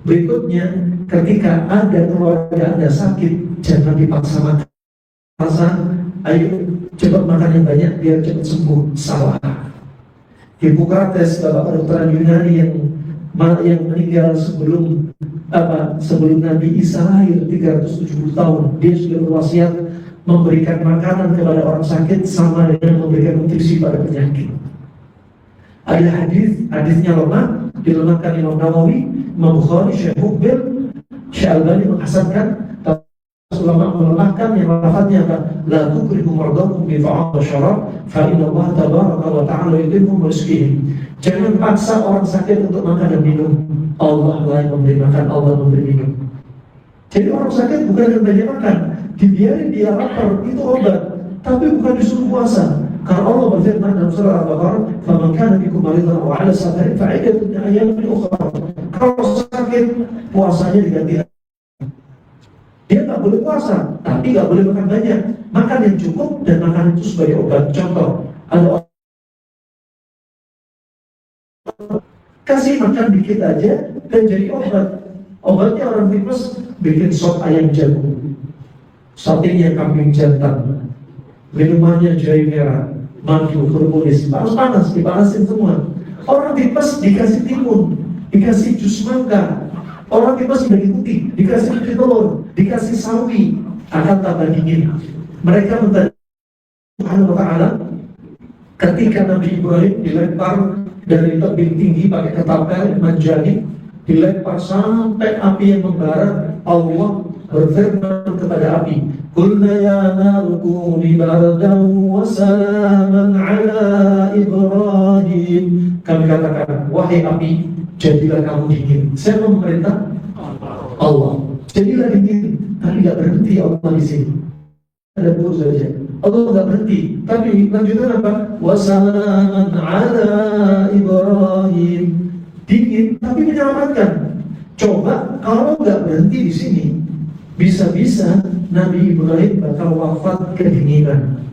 Berikutnya, ketika ada keluarga Anda sakit, jangan dipaksa makan. Ayo coba makan yang banyak biar cepat sembuh. Salah. Hippocrates, bapak kedokteran Yunani yang meninggal sebelum Nabi Isa lahir 370 tahun, dia sudah berwasiat memberikan makanan kepada orang sakit sama dengan memberikan nutrisi pada penyakit. Ada hadisnya lemah, dilemahkan Imam Nawawi, Imam Bukhari, Syekh Muqbil, Syekh Albani menghasankan. Ulama melemahkan yang lafadznya apa? La tukrihu mardakum bi ta'am wa syarab fa inna Allah tabaraka wa ta'ala yudhibhum rizqihim. Jangan paksa orang sakit untuk makan dan minum. Allah lah yang memberi makan, Allah memberi minum. Jadi orang sakit bukan yang banyak makan, dibiarin dia lapar, itu obat, tapi bukan disuruh puasa. Karena Allah berfirman dalam surah Al-Baqarah, "Faman kana bikum maridan aw 'ala safarin fa 'iddatun min ayyamin ukhra." Kalau sakit, puasanya diganti. Dia nggak boleh puasa, tapi nggak boleh makan banyak. Makan yang cukup dan makan itu sebagai obat. Contoh, ada orang kasih makan dikit aja dan jadi obat. Obatnya orang tipes bikin sop ayam jagung, satenya kambing jantan, minumannya jahe merah, madu, propolis, panas-panas, dipanasin semua. Orang tipes dikasih timun, dikasih jus mangga. Orang tipes sudah putih, dikasih telur, dikasih sawi, akan tambah dingin. Mereka minta Subhanahu wa ta'ala ketika Nabi Ibrahim dilempar dari tebing tinggi pakai ketapel menjadi dilempar sampai api yang membara. Allah berfirman kepada api, "Qulna ya naru kuni bardan wa salaman ala Ibrahim." Kami katakan, wahai api, jadilah kamu dingin. Siapa memerintah? Allah. Jadilah dingin, tapi nggak berhenti Allah di sini. Ada dua saja. Allah nggak berhenti, tapi lanjutan apa? Wassalaman ala Ibrahim. Dingin, tapi menyelamatkan. Coba kalau nggak berhenti di sini, bisa-bisa Nabi Ibrahim bakal wafat kedinginan.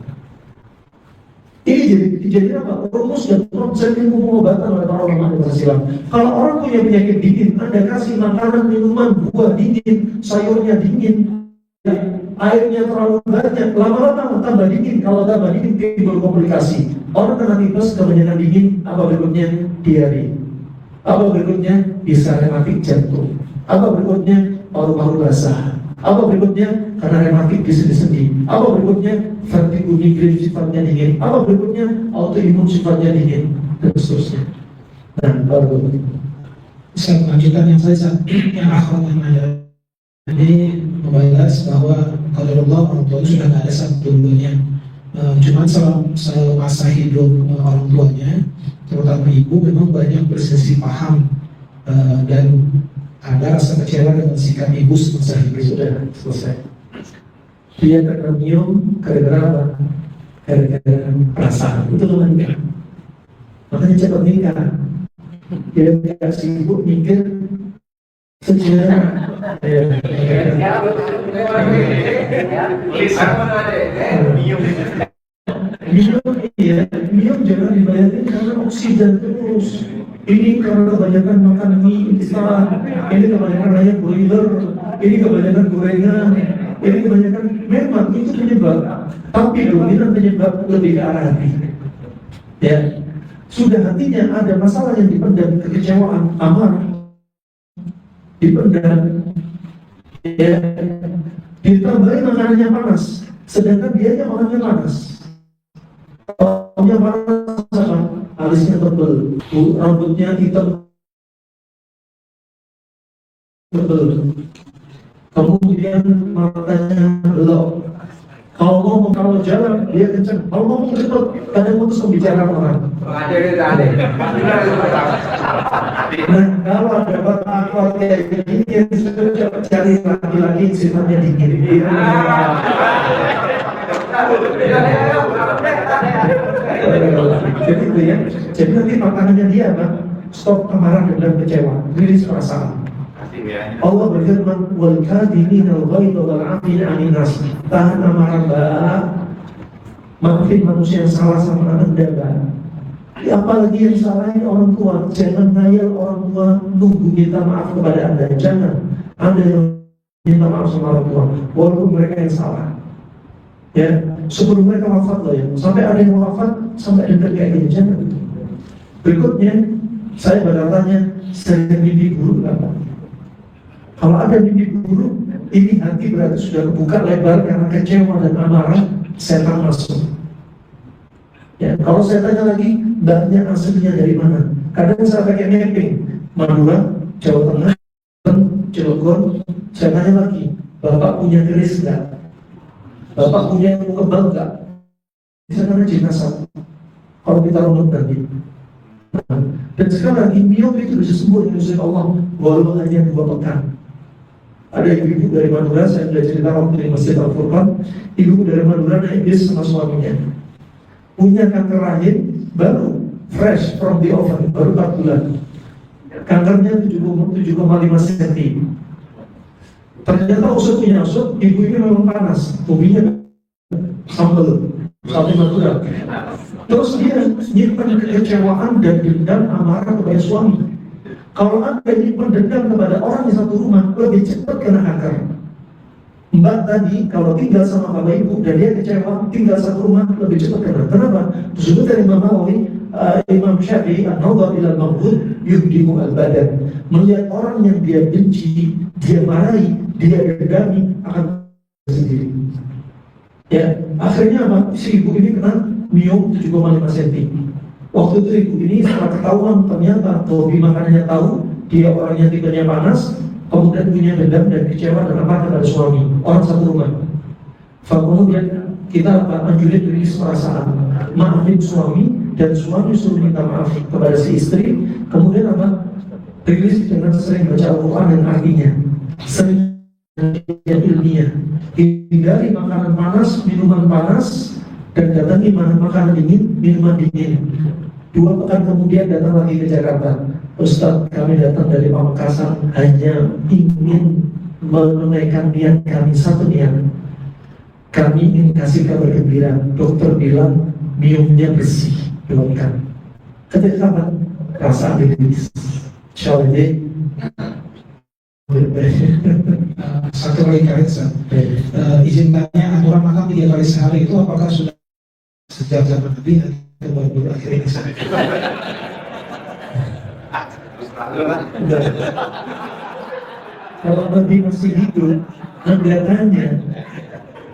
Ini jadi apa? Rumus dan konsep ilmu pengobatan oleh para ulama Islam. Kalau orang punya penyakit dingin, Anda kasih makanan, minuman, buah dingin, sayurnya dingin, airnya terlalu banyak, lama-lama tambah dingin. Kalau tambah dingin timbul komplikasi. Orang kena tipes, kebanyakan dingin, apa berikutnya? Diare. Apa berikutnya? Bisa rematik jantung. Apa berikutnya? Paru-paru basah. Apa berikutnya? Karena rematik di sendi-sendi. Apa berikutnya? Vertigo migrain sifatnya dingin. Apa berikutnya? Autoimun sifatnya dingin. Dan seterusnya. Dan baru Saya lanjutan yang akhir yang ada ini membahas bahwa kalau Allah orang tua sudah tidak ada satu-duanya. Cuman semasa hidup orang tuanya, terutama ibu, memang banyak berselisih paham dan ada rasa kecewa dengan sikap ibu semasa hidup. sudah selesai. Dia terkenium gara-gara apa? Gara-gara perasaan. Itu namanya. Makanya cepat nikah. Dia tidak sibuk mikir sejarah. Minum jangan dibayangin karena oksigen terus. Ini karena kebanyakan makan mie instan, ini kebanyakan raya broiler, ini kebanyakan gorengan, ini kebanyakan, memang itu penyebab. Tapi dominan penyebab lebih ke arah hati. Ya, sudah hatinya ada masalah yang dipendam, kekecewaan, amarah, dipendam. Ya, ditambahi makanannya panas, sedangkan dianya orangnya panas. Orangnya panas apa? Alisnya tebal, rambutnya hitam tebal, kemudian matanya belok. Kalau jalan dia kencang, kalau ngomong cepat kadang putus pembicaraan orang. Nah, kalau ada bapak kayak gini, coba cari laki-laki sifatnya dingin. Jadi itu ya. Jadi nanti tantangannya dia apa? Stop kemarahan dan kecewa, rilis perasaan. Allah berfirman, wal kadhimina al-ghaidha wal 'afina 'anil nas. Tahan amarah, Mbak. Maafin manusia yang salah sama Anda, Mbak. Apalagi yang salahin orang tua, jangan ngayal orang tua nunggu minta maaf kepada Anda. Jangan Anda yang minta maaf sama orang tua, walaupun mereka yang salah. Ya, sebelum mereka wafat loh ya, sampai ada yang wafat sampai ada kayak gini, jangan. Berikutnya, saya bertanya, saya mimpi buruk apa? Kalau ada mimpi buruk, ini hati berarti sudah kebuka lebar karena kecewa dan amarah, setan masuk. Ya, kalau saya tanya lagi, mbaknya aslinya dari mana? Kadang saya pakai mapping, Madura, Jawa Tengah, Cilegon. Saya tanya lagi, bapak punya keris nggak? Bapak punya ilmu kebal nggak? Bisa karena jenazah. Kalau kita runut nanti. Dan sekarang impian itu bisa sembuh dengan izin Allah, walaupun hanya 2 pekan. Ada ibu-ibu dari Madura, saya sudah cerita waktu di Masjid Al-Furqan. Ibu dari Madura naik bis sama suaminya, punya kanker rahim baru fresh from the oven, baru 4 bulan. Kankernya 7,5 cm. Ternyata usutnya usut, ibu ini memang panas, hobinya sambal Madura. Terus dia nyimpan kekecewaan dan dendam amarah kepada suami. Kalau Anda nyimpan dendam kepada orang di satu rumah, lebih cepat kena kanker. Mbak tadi kalau tinggal sama bapak ibu dan dia kecewa, tinggal satu rumah, lebih cepat kena. Kenapa? Disebut dari Imam Nawawi, Imam Syafi'i, an-nadhar ila al-mabghud yuhdimu al-badan. Melihat orang yang dia benci, dia marahi, dia dendami, akan sendiri. Ya, akhirnya apa? Si ibu ini kena miom 7,5 cm. Waktu itu ibu ini setelah ketahuan ternyata hobi makanannya tahu, dia orangnya tipenya panas, kemudian punya dendam dan kecewa dan apa kepada suami, orang satu rumah. Kemudian kita anjurin rilis perasaan, maafin suami, dan suami suruh minta maaf kepada si istri. Kemudian apa? Rilis dengan sering baca Al-Quran dan artinya, sering ilmiah, hindari makanan panas, minuman panas, dan datangi makanan dingin, minuman dingin. 2 pekan kemudian datang lagi ke Jakarta. Ustaz, kami datang dari Pamekasan hanya ingin menunaikan niat kami, satu niat. Kami ingin kasih kabar gembira. Dokter bilang miumnya bersih, belumkan. Ketika kapan? Rasa diris. Insyaallah deh. Satu lagi kali, izin tanya, aturan makan 3 kali sehari itu apakah sudah sejak zaman Nabi atau baru akhir ini? Kalau Nabi masih hidup, Anda tanya.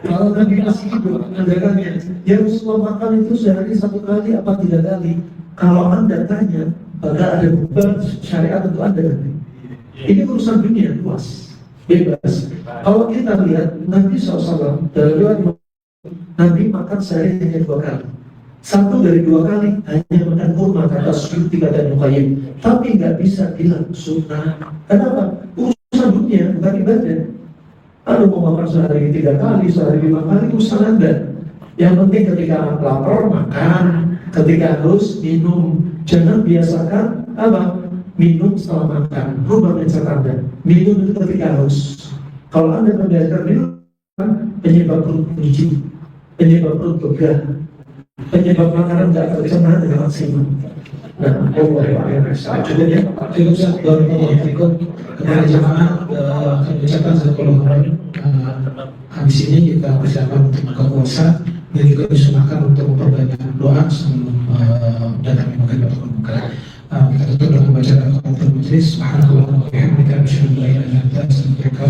Kalau Nabi masih hidup, Anda tanya, ya Rasulullah makan itu sehari 1 kali apa 3 kali? Kalau Anda tanya, maka ada beban syariat untuk Anda nanti. Ini urusan dunia luas, bebas. Kalau kita lihat Nabi SAW dalam riwayat Nabi makan sehari hanya 2 kali. 1 dari 2 kali hanya makan kurma, kata Suyuti, kata Nukayyim. Tapi nggak bisa bilang sunnah. Kenapa? Urusan dunia bukan ibadah. Anda mau makan sehari 3 kali, sehari 5 kali, urusan Anda. Yang penting ketika lapar makan, ketika haus minum. Jangan biasakan apa? Minum setelah makan. Rubah mindset Anda. Minum itu ketika haus. Kalau Anda membiasakan minum, penyebab perut buncit, penyebab perut begah, penyebab makanan tidak tercerna dengan maksimal. Nah, cukup ya. Cukup Ustaz, barakallahu kepada jemaah kami ucapkan jazakallahu khairan. Habis ini kita persiapan untuk buka puasa dan juga disunahkan untuk memperbanyak doa sebelum datang maghrib atau berbuka. Kita tutup dengan membaca doa kafaratul majelis. Subhanallah wa bihamdika asyhadu an la ilaha illa anta astaghfiruka